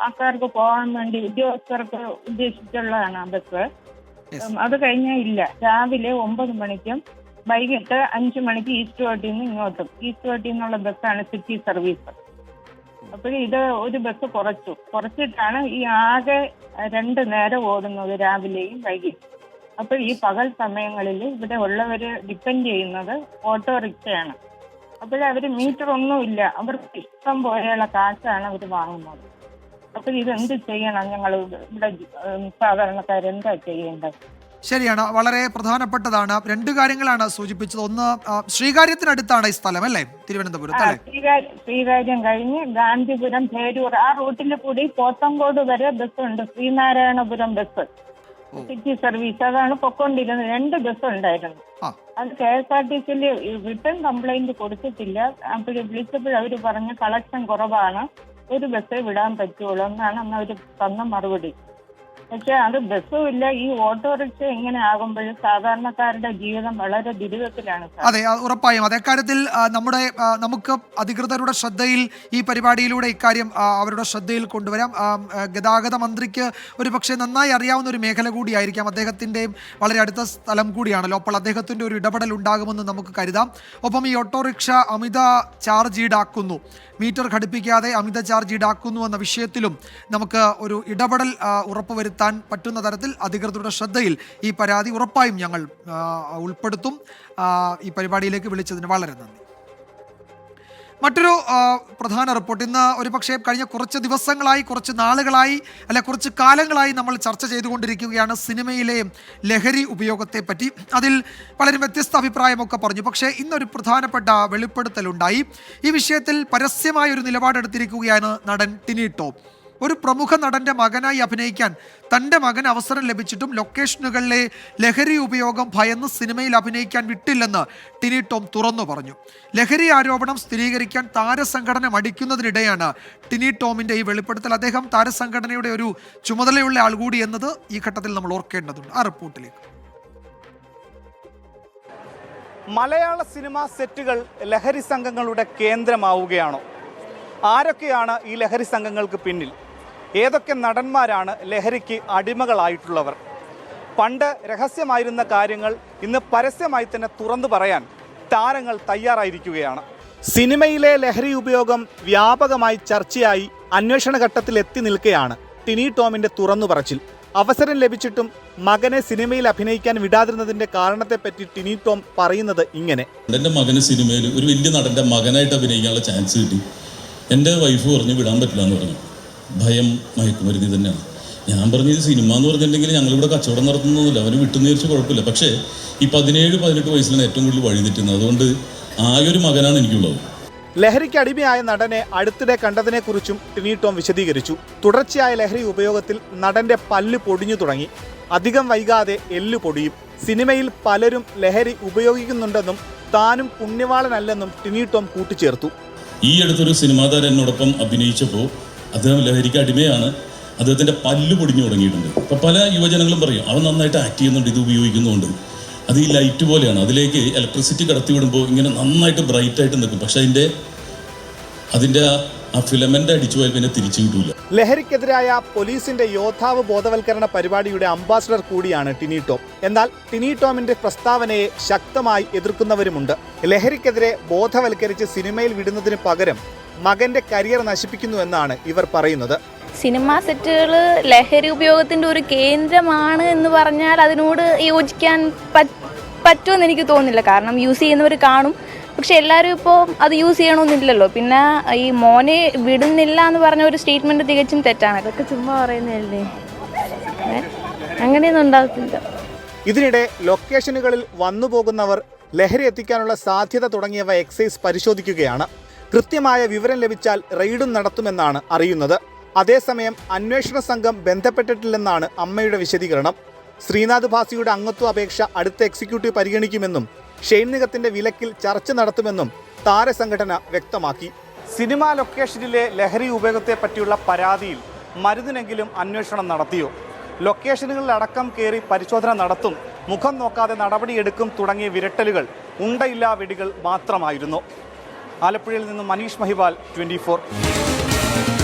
ആൾക്കാർക്ക് പോകാൻ വേണ്ടി ഉദ്യോഗസ്ഥർക്ക് ഉദ്ദേശിച്ചുള്ളതാണ് ആ ബസ്. അത് കഴിഞ്ഞാൽ ഇല്ല. രാവിലെ 9 മണിക്കും വൈകിട്ട് 5 മണിക്ക് ഈസ്റ്റ് കോട്ടിൽ നിന്ന് ഇങ്ങോട്ടും. ഈസ്റ്റ് കോട്ടിൽ നിന്നുള്ള ബസ്സാണ് സിറ്റി സർവീസ്. അപ്പോൾ ഇത് ഒരു ബസ് കുറച്ചിട്ടാണ് ഈ ആകെ 2 നേരം ഓടുന്നത്, രാവിലെയും വൈകിട്ടും. അപ്പോൾ ഈ പകൽ സമയങ്ങളിൽ ഇവിടെ ഉള്ളവർ ഡിപ്പെൻഡ് ചെയ്യുന്നത് ഓട്ടോറിക്ഷയാണ്. അപ്പോഴവർ മീറ്റർ ഒന്നുമില്ല, അവർക്ക് ഇഷ്ടം പോലെയുള്ള കാശാണ് അവർ വാങ്ങുന്നത്. അപ്പോൾ ഇതെന്ത് ചെയ്യണം? ഞങ്ങൾ ഇവിടെ സാധാരണക്കാരെന്താ ചെയ്യേണ്ടത്? ശരിയാണ്, വളരെ പ്രധാനപ്പെട്ടതാണ്. രണ്ട് കാര്യങ്ങളാണ് സൂചിപ്പിച്ചത്. ഒന്ന്, ശ്രീകാര്യത്തിനടുത്താണ് ഈ സ്ഥലം അല്ലേ, തിരുവനന്തപുരത്ത് അല്ലേ? ശ്രീകാര്യം കഴിഞ്ഞ് ഗാന്ധിപുരം, പേരൂർ ആ റൂട്ടിൽ കൂടി പോത്തങ്കോട് വരെ ബസ്സുണ്ട്. ശ്രീനാരായണപുരം ബസ് സിറ്റി സർവീസ് അതാണ് പൊക്കോണ്ടിരുന്നത്. 2 ബസ് ഉണ്ടായിരുന്നു. അത് KSRTC റിട്ടേൺ കംപ്ലൈന്റ് കൊടുത്തിട്ടില്ല. അപ്പോൾ വിളിച്ചപ്പോൾ അവർ പറഞ്ഞ് കളക്ഷൻ കുറവാണ്, ഒരു ബസ്സേ വിടാൻ പറ്റുള്ളൂ എന്നാണ് അന്ന് അവർ തന്ന മറുപടി. പക്ഷെ അത് ബസ്സും ഇല്ല. ഈ ഓട്ടോറിക്ഷ ഇങ്ങനെ ആകുമ്പോൾ സാധാരണക്കാരുടെ ജീവിതം വളരെ ദുരിതത്തിലാണ്. അതെ, ഉറപ്പായും അതെ. കാര്യത്തിൽ നമുക്ക് അധികൃതരുടെ ശ്രദ്ധയിൽ ഈ പരിപാടിയിലൂടെ ഇക്കാര്യം അവരുടെ ശ്രദ്ധയിൽ കൊണ്ടുവരാം. ഗതാഗത മന്ത്രിക്ക് ഒരു പക്ഷേ നന്നായി അറിയാവുന്ന ഒരു മേഖല കൂടിയായിരിക്കാം, അദ്ദേഹത്തിൻ്റെയും വളരെ അടുത്ത സ്ഥലം കൂടിയാണല്ലോ. അപ്പോൾ അദ്ദേഹത്തിൻ്റെ ഒരു ഇടപെടൽ ഉണ്ടാകുമെന്ന് നമുക്ക് കരുതാം. ഒപ്പം ഈ ഓട്ടോറിക്ഷ അമിത ചാർജ് ഈടാക്കുന്നു, മീറ്റർ ഘടിപ്പിക്കാതെ അമിത ചാർജ് ഈടാക്കുന്നു എന്ന വിഷയത്തിലും നമുക്ക് ഒരു ഇടപെടൽ ഉറപ്പുവരുത്താൻ പറ്റുന്ന തരത്തിൽ അധികൃതരുടെ ശ്രദ്ധയിൽ ഈ പരാതി ഉറപ്പായും ഞങ്ങൾ ഉൾപ്പെടുത്തും. ഈ പരിപാടിയിലേക്ക് വിളിച്ചതിന് വളരെ നന്ദി. മറ്റൊരു പ്രധാന റിപ്പോർട്ട്. ഇന്ന് ഒരുപക്ഷെ കഴിഞ്ഞ കുറച്ച് ദിവസങ്ങളായി, കുറച്ച് നാളുകളായി, അല്ലെ കുറച്ച് കാലങ്ങളായി നമ്മൾ ചർച്ച ചെയ്തുകൊണ്ടിരിക്കുകയാണ് സിനിമയിലെ ലഹരി ഉപയോഗത്തെ പറ്റി. അതിൽ പലരും വ്യത്യസ്ത അഭിപ്രായമൊക്കെ പറഞ്ഞു. പക്ഷേ ഇന്നൊരു പ്രധാനപ്പെട്ട വെളിപ്പെടുത്തലുണ്ടായി. ഈ വിഷയത്തിൽ പരസ്യമായ ഒരു നിലപാടെടുത്തിരിക്കുകയാണ് നടൻ ടിനി ടോം. ഒരു പ്രമുഖ നടൻ്റെ മകനായി അഭിനയിക്കാൻ തൻ്റെ മകന് അവസരം ലഭിച്ചിട്ടും ലൊക്കേഷനുകളിലെ ലഹരി ഉപയോഗം ഭയന്ന് സിനിമയിൽ അഭിനയിക്കാൻ വിട്ടില്ലെന്ന് ടിനി ടോം തുറന്നു പറഞ്ഞു. ലഹരി ആരോപണം സ്ഥിരീകരിക്കാൻ താരസംഘടന മടിക്കുന്നതിനിടെയാണ് ടിനി ടോമിൻ്റെ ഈ വെളിപ്പെടുത്തൽ. അദ്ദേഹം താരസംഘടനയുടെ ഒരു ചുമതലയുള്ള ആൾ കൂടി എന്നത് ഈ ഘട്ടത്തിൽ നമ്മൾ ഓർക്കേണ്ടതുണ്ട്. ആ റിപ്പോർട്ടിലേക്ക്. മലയാള സിനിമാ സെറ്റുകൾ ലഹരി സംഘങ്ങളുടെ കേന്ദ്രമാവുകയാണോ? ആരൊക്കെയാണ് ഈ ലഹരി സംഘങ്ങൾക്ക് പിന്നിൽ? ഏതൊക്കെ നടന്മാരാണ് ലഹരിക്ക് അടിമകളായിട്ടുള്ളവർ? പണ്ട് രഹസ്യമായിരുന്ന കാര്യങ്ങൾ ഇന്ന് പരസ്യമായി തന്നെ തുറന്നു പറയാൻ താരങ്ങൾ തയ്യാറായിരിക്കുകയാണ്. സിനിമയിലെ ലഹരി ഉപയോഗം വ്യാപകമായി ചർച്ചയായി അന്വേഷണ ഘട്ടത്തിൽ എത്തി നിൽക്കെയാണ് ടിനി ടോമിന്റെ തുറന്നു പറച്ചിൽ. അവസരം ലഭിച്ചിട്ടും മകനെ സിനിമയിൽ അഭിനയിക്കാൻ വിടാതിരുന്നതിന്റെ കാരണത്തെപ്പറ്റി ടിനി ടോം പറയുന്നത് ഇങ്ങനെ: എൻ്റെ മകന് സിനിമയിൽ ഒരു വലിയ നടൻ്റെ മകനായിട്ട് അഭിനയിക്കാനുള്ള ചാൻസ് കിട്ടി. എൻ്റെ വൈഫ് പറഞ്ഞു വിടാൻ പറ്റില്ല എന്ന് പറഞ്ഞു. ഭയം, മയക്കുമരുന്ന് തന്നെയാണ്. ഞാൻ പറഞ്ഞു ഇത് സിനിമ എന്ന് പറഞ്ഞിട്ടുണ്ടെങ്കിൽ ഞങ്ങളിവിടെ കച്ചവടം നടത്തുന്നൊന്നുമില്ല, അവന് വിട്ടുന്ന വിചാരിച്ച് കുഴപ്പമില്ല. പക്ഷേ ഈ 17-18 വയസ്സിലാണ് ഏറ്റവും കൂടുതൽ വഴി തെറ്റുന്നത്. അതുകൊണ്ട് ആയൊരു മകനാണ് എനിക്കുള്ളത്. ലഹരിക്ക് അടിമയായ നടനെ അടുത്തിടെ കണ്ടതിനെക്കുറിച്ചും ടിനി ടോം വിശദീകരിച്ചു. തുടർച്ചയായ ലഹരി ഉപയോഗത്തിൽ നടന്റെ പല്ല് പൊടിഞ്ഞു തുടങ്ങി. അധികം വൈകാതെ എല്ല് പൊടിയും. സിനിമയിൽ പലരും ലഹരി ഉപയോഗിക്കുന്നുണ്ടെന്നും താനും പുണ്യവാളനല്ലെന്നും ടിനി ടോം കൂട്ടിച്ചേർത്തു. ഈ അടുത്തൊരു സിനിമാ താരം എന്നോടൊപ്പം അഭിനയിച്ചപ്പോൾ അദ്ദേഹം ലഹരിക്ക് അടിമയാണ്, അദ്ദേഹത്തിൻ്റെ പല്ല് പൊടിഞ്ഞു തുടങ്ങിയിട്ടുണ്ട്. അപ്പോൾ പല യുവജനങ്ങളും പറയും അവൻ നന്നായിട്ട് ആക്ട് ചെയ്യുന്നുണ്ട് ഇത് ഉപയോഗിക്കുന്നതുകൊണ്ട്. അത് ഈ ലൈറ്റ് പോലെയാണ്, അതിലേക്ക് ഇലക്ട്രിസിറ്റി കടത്തി വിടുമ്പോൾ ഇങ്ങനെ നന്നായിട്ട് ബ്രൈറ്റായിട്ട് നിൽക്കും. പക്ഷെ അതിൻ്റെ ആ ഫിലമെൻ്റ് അടിച്ചു പോയാൽ പിന്നെ തിരിച്ചു കിട്ടൂല. ലഹരിക്കെതിരായ പോലീസിന്റെ യോദ്ധാവ് ബോധവൽക്കരണ പരിപാടിയുടെ അംബാസഡർ കൂടിയാണ് ടിനി ടോം. എന്നാൽ ടിനി ടോമിന്റെ പ്രസ്താവനയെ ശക്തമായി എതിർക്കുന്നവരുമുണ്ട്. ലഹരിക്കെതിരെ ബോധവൽക്കരിച്ച് സിനിമയിൽ വിടുന്നതിന് പകരം മകന്റെ കരിയർ നശിപ്പിക്കുന്നു എന്നാണ് ഇവർ പറയുന്നത്. സിനിമാ സെറ്റുകൾ ലഹരി ഉപയോഗത്തിൻ്റെ ഒരു കേന്ദ്രമാണ് എന്ന് പറഞ്ഞാൽ അതിനോട് യോജിക്കാൻ പറ്റുമെന്ന് എനിക്ക് തോന്നുന്നില്ല. കാരണം യൂസ് ചെയ്യുന്നവർ കാണും, പക്ഷെ എല്ലാവരും ഇപ്പോൾ അത് യൂസ് ചെയ്യണമെന്നില്ലല്ലോ. പിന്നെ ഈ മോനെ വിടുന്നില്ല എന്ന് പറഞ്ഞ ഒരു സ്റ്റേറ്റ്മെൻറ്റ് തികച്ചും തെറ്റാണ്. അതൊക്കെ ചുമ്മാ പറയുന്നതല്ലേ, അങ്ങനെയൊന്നും ഉണ്ടാകത്തില്ല. ഇതിനിടെ ലൊക്കേഷനുകളിൽ വന്നുപോകുന്നവർ ലഹരി എത്തിക്കാനുള്ള സാധ്യത തുടങ്ങിയവ എക്സൈസ് പരിശോധിക്കുകയാണ്. കൃത്യമായ വിവരം ലഭിച്ചാൽ റെയ്ഡും നടത്തുമെന്നാണ് അറിയുന്നത്. അതേസമയം അന്വേഷണ സംഘം ബന്ധപ്പെട്ടിട്ടില്ലെന്നാണ് അമ്മയുടെ വിശദീകരണം. ശ്രീനാഥ് ഭാസിയുടെ അംഗത്വ അപേക്ഷ അടുത്ത എക്സിക്യൂട്ടീവ് പരിഗണിക്കുമെന്നും ഷെയ്ൻ നിഗത്തിന്റെ വിലക്കിൽ ചർച്ച നടത്തുമെന്നും താരസംഘടന വ്യക്തമാക്കി. സിനിമാ ലൊക്കേഷനിലെ ലഹരി ഉപയോഗത്തെ പറ്റിയുള്ള പരാതിയിൽ മരുന്നിനെങ്കിലും അന്വേഷണം നടത്തിയോ? ലൊക്കേഷനുകളിലടക്കം കയറി പരിശോധന നടത്തും, മുഖം നോക്കാതെ നടപടിയെടുക്കും തുടങ്ങിയ വിരട്ടലുകൾ ഉണ്ടയില്ലാ വെടികൾ മാത്രമായിരുന്നു. ആലപ്പുഴയിൽ നിന്നും മനീഷ് മഹിവാൽ, 24.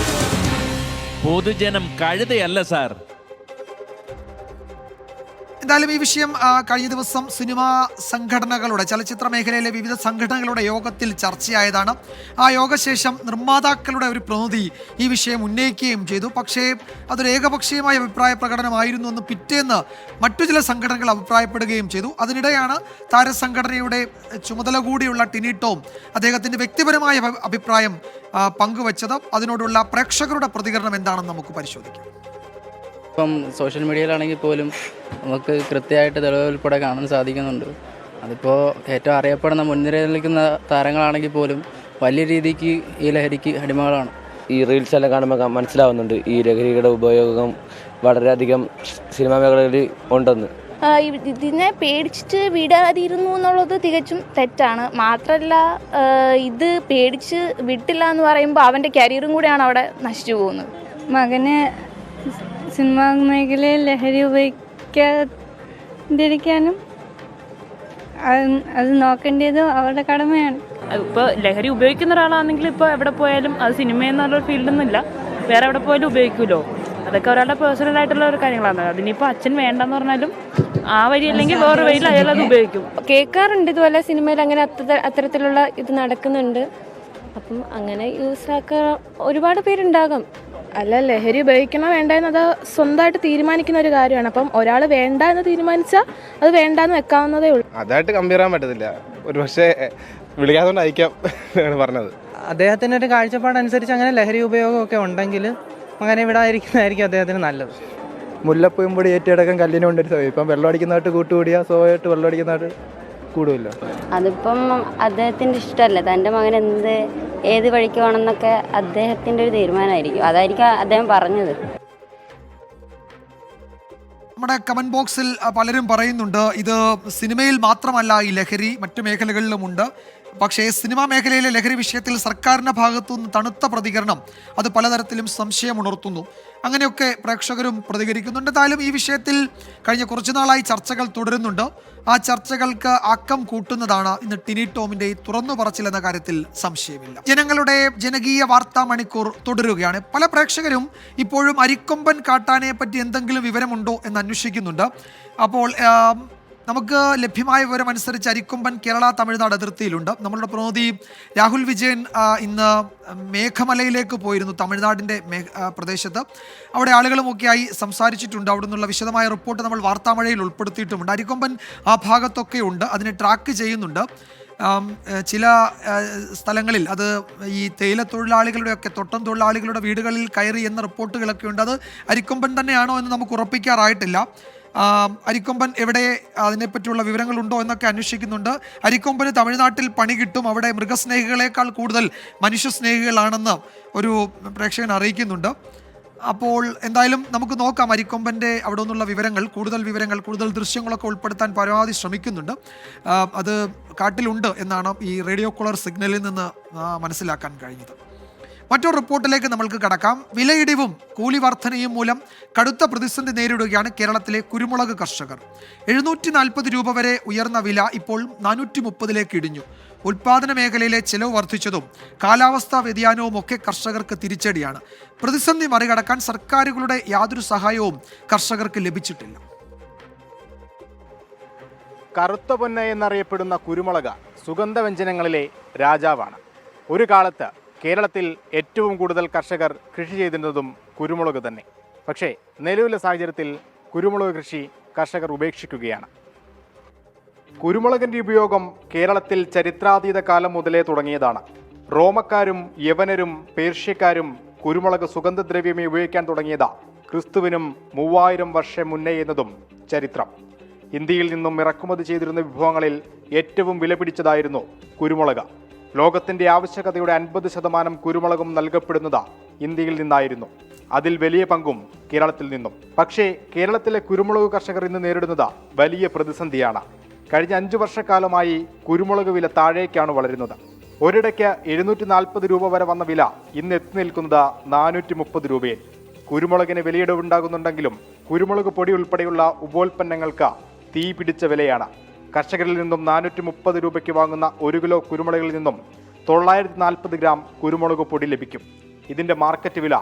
പൊതുജനം കഴുതയല്ല സാർ. എന്തായാലും ഈ വിഷയം കഴിഞ്ഞ ദിവസം സിനിമാ സംഘടനകളുടെ, ചലച്ചിത്ര മേഖലയിലെ വിവിധ സംഘടനകളുടെ യോഗത്തിൽ ചർച്ചയായതാണ്. ആ യോഗശേഷം നിർമ്മാതാക്കളുടെ ഒരു പ്രതിനിധി ഈ വിഷയം ഉന്നയിക്കുകയും ചെയ്തു. പക്ഷേ അതൊരു ഏകപക്ഷീയമായ അഭിപ്രായ പ്രകടനമായിരുന്നു എന്ന് പിറ്റേന്ന് മറ്റു ചില സംഘടനകൾ അഭിപ്രായപ്പെടുകയും ചെയ്തു. അതിനിടെയാണ് താരസംഘടനയുടെ ചുമതല കൂടിയുള്ള ടിനി ടോം അദ്ദേഹത്തിൻ്റെ വ്യക്തിപരമായ അഭിപ്രായം പങ്കുവച്ചത്. അതിനോടുള്ള പ്രേക്ഷകരുടെ പ്രതികരണം എന്താണെന്ന് നമുക്ക് പരിശോധിക്കാം. ഇപ്പം സോഷ്യൽ മീഡിയയിലാണെങ്കിൽ പോലും നമുക്ക് കൃത്യമായിട്ട് തെളിവുൾപ്പെടെ കാണാൻ സാധിക്കുന്നുണ്ട്. അതിപ്പോൾ ഏറ്റവും അറിയപ്പെടുന്ന മുൻനിരയിൽ നിൽക്കുന്ന താരങ്ങളാണെങ്കിൽ പോലും വലിയ രീതിക്ക് ഈ ലഹരിക്ക് അടിമകളാണ്. ഈ റീൽസ് എല്ലാം കാണുമ്പോൾ മനസ്സിലാവുന്നുണ്ട് ഈ ലഹരിയുടെ ഉപയോഗം വളരെയധികം സിനിമാ മേഖലയിൽ ഉണ്ടെന്ന്. ഇതിനെ പേടിച്ചിട്ട് വിടാതിരുന്നു എന്നുള്ളത് തികച്ചും തെറ്റാണ്. മാത്രമല്ല ഇത് പേടിച്ച് വിട്ടില്ല എന്ന് പറയുമ്പോൾ അവൻ്റെ കരിയറും കൂടെയാണ് അവിടെ നശിച്ചു പോകുന്നത്. മകന് സിനിമാ മേഖലയിൽ ലഹരി ഉപയോഗിക്കാതിരിക്കാനും അത് നോക്കേണ്ടത് അവരുടെ കടമയാണ്. ഇപ്പോൾ ലഹരി ഉപയോഗിക്കുന്ന ഒരാളാണെങ്കിൽ ഇപ്പോൾ എവിടെ പോയാലും അത് സിനിമ എന്നുള്ള ഫീൽഡൊന്നുമില്ല, വേറെ എവിടെ പോയാലും ഉപയോഗിക്കുമല്ലോ. അതൊക്കെ ഒരാളുടെ പേഴ്സണൽ ആയിട്ടുള്ള ഒരു കാര്യങ്ങളാണ്. അതിനിപ്പോൾ അച്ഛൻ വേണ്ടെന്ന് പറഞ്ഞാലും ആ വഴി അല്ലെങ്കിൽ വേറെ വഴിയിൽ അയാൾ അത് ഉപയോഗിക്കും. കേൾക്കാറുണ്ട് ഇതുപോലെ സിനിമയിൽ അങ്ങനെ അത്തരത്തിലുള്ള ഇത് നടക്കുന്നുണ്ട്. അപ്പം അങ്ങനെ യൂസ് ആക്കുക ഒരുപാട് പേരുണ്ടാകും. അല്ല, ലഹരി ഉപയോഗിക്കണോ വേണ്ട എന്നത് സ്വന്തമായിട്ട് തീരുമാനിക്കുന്ന ഒരു കാര്യമാണ്. അപ്പം ഒരാൾ വേണ്ട എന്ന് തീരുമാനിച്ചാൽ അത് വേണ്ടാന്ന് വെക്കാവുന്നതേ ഉള്ളൂ. അതായിട്ട് കമ്പയർ ചെയ്യാൻ പറ്റത്തില്ല. ഒരു പക്ഷേ വിളിക്കാതുകൊണ്ട് അയക്കാം പറഞ്ഞത്. അദ്ദേഹത്തിൻ്റെ ഒരു കാഴ്ചപ്പാടനുസരിച്ച് അങ്ങനെ ലഹരി ഉപയോഗമൊക്കെ ഉണ്ടെങ്കിൽ അങ്ങനെ വിടാതിരിക്കുന്നതായിരിക്കും അദ്ദേഹത്തിന് നല്ലത്. മുല്ലപ്പൂയും പൊടി ഏറ്റെടുക്കാൻ കല്ലിന് കൊണ്ടൊരു സമയം ഇപ്പം വെള്ളം അടിക്കുന്നതായിട്ട് കൂട്ടുകൂടിയാൽ സ്വാഭാവികമായിട്ട് വെള്ളം അടിക്കുന്നതായിട്ട് കൂടുമല്ലോ. അതിപ്പം അദ്ദേഹത്തിൻ്റെ ഇഷ്ടമല്ല. തൻ്റെ മകൻ ഏത് വഴിക്ക് വേണമെന്നൊക്കെ അദ്ദേഹത്തിൻ്റെ ഒരു തീരുമാനമായിരിക്കും. അതായിരിക്കും അദ്ദേഹം പറഞ്ഞത്. നമ്മുടെ കമന്റ് ബോക്സിൽ പലരും പറയുന്നുണ്ട് ഇത് സിനിമയിൽ മാത്രമല്ല ഈ ലഹരി, മറ്റു മേഖലകളിലുമുണ്ട്. പക്ഷേ സിനിമാ മേഖലയിലെ ലഹരി വിഷയത്തിൽ സർക്കാരിൻ്റെ ഭാഗത്തുനിന്ന് തണുത്ത പ്രതികരണം അത് പലതരത്തിലും സംശയമുണർത്തുന്നു. അങ്ങനെയൊക്കെ പ്രേക്ഷകരും പ്രതികരിക്കുന്നുണ്ട്. എന്തായാലും ഈ വിഷയത്തിൽ കഴിഞ്ഞ കുറച്ചു നാളായി ചർച്ചകൾ തുടരുന്നുണ്ട്. ആ ചർച്ചകൾക്ക് ആക്കം കൂട്ടുന്നതാണ് ഇന്ന് ടിനി ടോമിൻ്റെ ഈ തുറന്നു പറച്ചിൽ എന്ന കാര്യത്തിൽ സംശയമില്ല. ജനങ്ങളുടെ ജനകീയ വാർത്താ മണിക്കൂർ തുടരുകയാണ്. പല പ്രേക്ഷകരും ഇപ്പോഴും അരിക്കൊമ്പൻ കാട്ടാനെ പറ്റി എന്തെങ്കിലും വിവരമുണ്ടോ എന്ന് അന്വേഷിക്കുന്നുണ്ട്. അപ്പോൾ നമുക്ക് ലഭ്യമായ വിവരം അനുസരിച്ച് അരിക്കൊമ്പൻ കേരള തമിഴ്നാട് അതിർത്തിയിലുണ്ട്. നമ്മളുടെ പ്രതിനിധി രാഹുൽ വിജയൻ ഇന്ന് മേഘമലയിലേക്ക് പോയിരുന്നു, തമിഴ്നാടിൻ്റെ പ്രദേശത്ത്. അവിടെ ആളുകളുമൊക്കെയായി സംസാരിച്ചിട്ടുണ്ട്. അവിടെ നിന്നുള്ള വിശദമായ റിപ്പോർട്ട് നമ്മൾ വാർത്താമഴയിൽ ഉൾപ്പെടുത്തിയിട്ടുമുണ്ട്. അരിക്കൊമ്പൻ ആ ഭാഗത്തൊക്കെ ഉണ്ട്, അതിനെ ട്രാക്ക് ചെയ്യുന്നുണ്ട്. ചില സ്ഥലങ്ങളിൽ അത് ഈ തേയില തൊഴിലാളികളുടെയൊക്കെ തോട്ടം തൊഴിലാളികളുടെ വീടുകളിൽ കയറി എന്ന റിപ്പോർട്ടുകളൊക്കെ ഉണ്ട്. അത് അരിക്കൊമ്പൻ തന്നെയാണോ എന്ന് നമുക്ക് ഉറപ്പിക്കാറായിട്ടില്ല. അരിക്കൊമ്പൻ എവിടെ, അതിനെപ്പറ്റിയുള്ള വിവരങ്ങളുണ്ടോ എന്നൊക്കെ അന്വേഷിക്കുന്നുണ്ട്. അരിക്കൊമ്പന് തമിഴ്നാട്ടിൽ പണി കിട്ടും, അവിടെ മൃഗസ്നേഹികളെക്കാൾ കൂടുതൽ മനുഷ്യസ്നേഹികളാണെന്ന് ഒരു പ്രേക്ഷകൻ അറിയിക്കുന്നുണ്ട്. അപ്പോൾ എന്തായാലും നമുക്ക് നോക്കാം അരിക്കൊമ്പൻ്റെ അവിടെ നിന്നുള്ള വിവരങ്ങൾ, കൂടുതൽ ദൃശ്യങ്ങളൊക്കെ ഉൾപ്പെടുത്താൻ പരമാവധി ശ്രമിക്കുന്നുണ്ട്. അത് കാട്ടിലുണ്ട് എന്നാണ് ഈ റേഡിയോ കോളർ സിഗ്നലിൽ നിന്ന് മനസ്സിലാക്കാൻ കഴിഞ്ഞത്. മറ്റൊരു റിപ്പോർട്ടിലേക്ക് നമ്മൾക്ക് കടക്കാം. വിലയിടിവും കൂലി വർധനയും മൂലം കടുത്ത പ്രതിസന്ധി നേരിടുകയാണ് കേരളത്തിലെ കുരുമുളക് കർഷകർ. 740 രൂപ വരെ ഉയർന്ന വില ഇപ്പോൾ 430 ഇടിഞ്ഞു. ഉൽപാദന മേഖലയിലെ ചെലവ് വർദ്ധിച്ചതും കാലാവസ്ഥാ വ്യതിയാനവും ഒക്കെ കർഷകർക്ക് തിരിച്ചടിയാണ്. പ്രതിസന്ധി മറികടക്കാൻ സർക്കാരുകളുടെ യാതൊരു സഹായവും കർഷകർക്ക് ലഭിച്ചിട്ടില്ല. കറുത്ത പൊന്ന എന്നറിയപ്പെടുന്ന കുരുമുളക് സുഗന്ധവ്യഞ്ജനങ്ങളിലെ രാജാവാണ്. ഒരു കാലത്ത് കേരളത്തിൽ ഏറ്റവും കൂടുതൽ കർഷകർ കൃഷി ചെയ്തിരുന്നതും കുരുമുളക് തന്നെ. പക്ഷേ നിലവിലെ സാഹചര്യത്തിൽ കുരുമുളക് കൃഷി കർഷകർ ഉപേക്ഷിക്കുകയാണ്. കുരുമുളകിൻ്റെ ഉപയോഗം കേരളത്തിൽ ചരിത്രാതീത കാലം മുതലേ തുടങ്ങിയതാണ്. റോമക്കാരും യവനരും പേർഷ്യക്കാരും കുരുമുളക് സുഗന്ധദ്രവ്യമായി ഉപയോഗിക്കാൻ തുടങ്ങിയത് ക്രിസ്തുവിനും 3000 വർഷം മുന്നേ എന്നതും ചരിത്രം. ഇന്ത്യയിൽ നിന്നും ഇറക്കുമതി ചെയ്തിരുന്ന വിഭവങ്ങളിൽ ഏറ്റവും വിലപിടിച്ചതായിരുന്നു കുരുമുളക്. ലോകത്തിൻ്റെ ആവശ്യകതയുടെ 50% കുരുമുളകും നൽകപ്പെടുന്നത് ഇന്ത്യയിൽ നിന്നായിരുന്നു. അതിൽ വലിയ പങ്കും കേരളത്തിൽ നിന്നും. പക്ഷേ കേരളത്തിലെ കുരുമുളക് കർഷകർ ഇന്ന് നേരിടുന്നത് വലിയ പ്രതിസന്ധിയാണ്. കഴിഞ്ഞ 5 വർഷക്കാലമായി കുരുമുളക് വില താഴേക്കാണ് വളരുന്നത്. ഒരിടയ്ക്ക് 740 രൂപ വരെ വന്ന വില ഇന്ന് എത്തി നിൽക്കുന്നത് 430 രൂപയിൽ. കുരുമുളകിന് വിലയിടിവുണ്ടാകുന്നുണ്ടെങ്കിലും കുരുമുളക് പൊടി ഉൾപ്പെടെയുള്ള ഉപോൽപ്പന്നങ്ങൾക്ക് തീ പിടിച്ച വിലയാണ്. കർഷകരിൽ നിന്നും 430 രൂപയ്ക്ക് വാങ്ങുന്ന 1 കിലോ കുരുമുളകിൽ നിന്നും 940 ഗ്രാം കുരുമുളക് പൊടി ലഭിക്കും. ഇതിൻ്റെ മാർക്കറ്റ് വില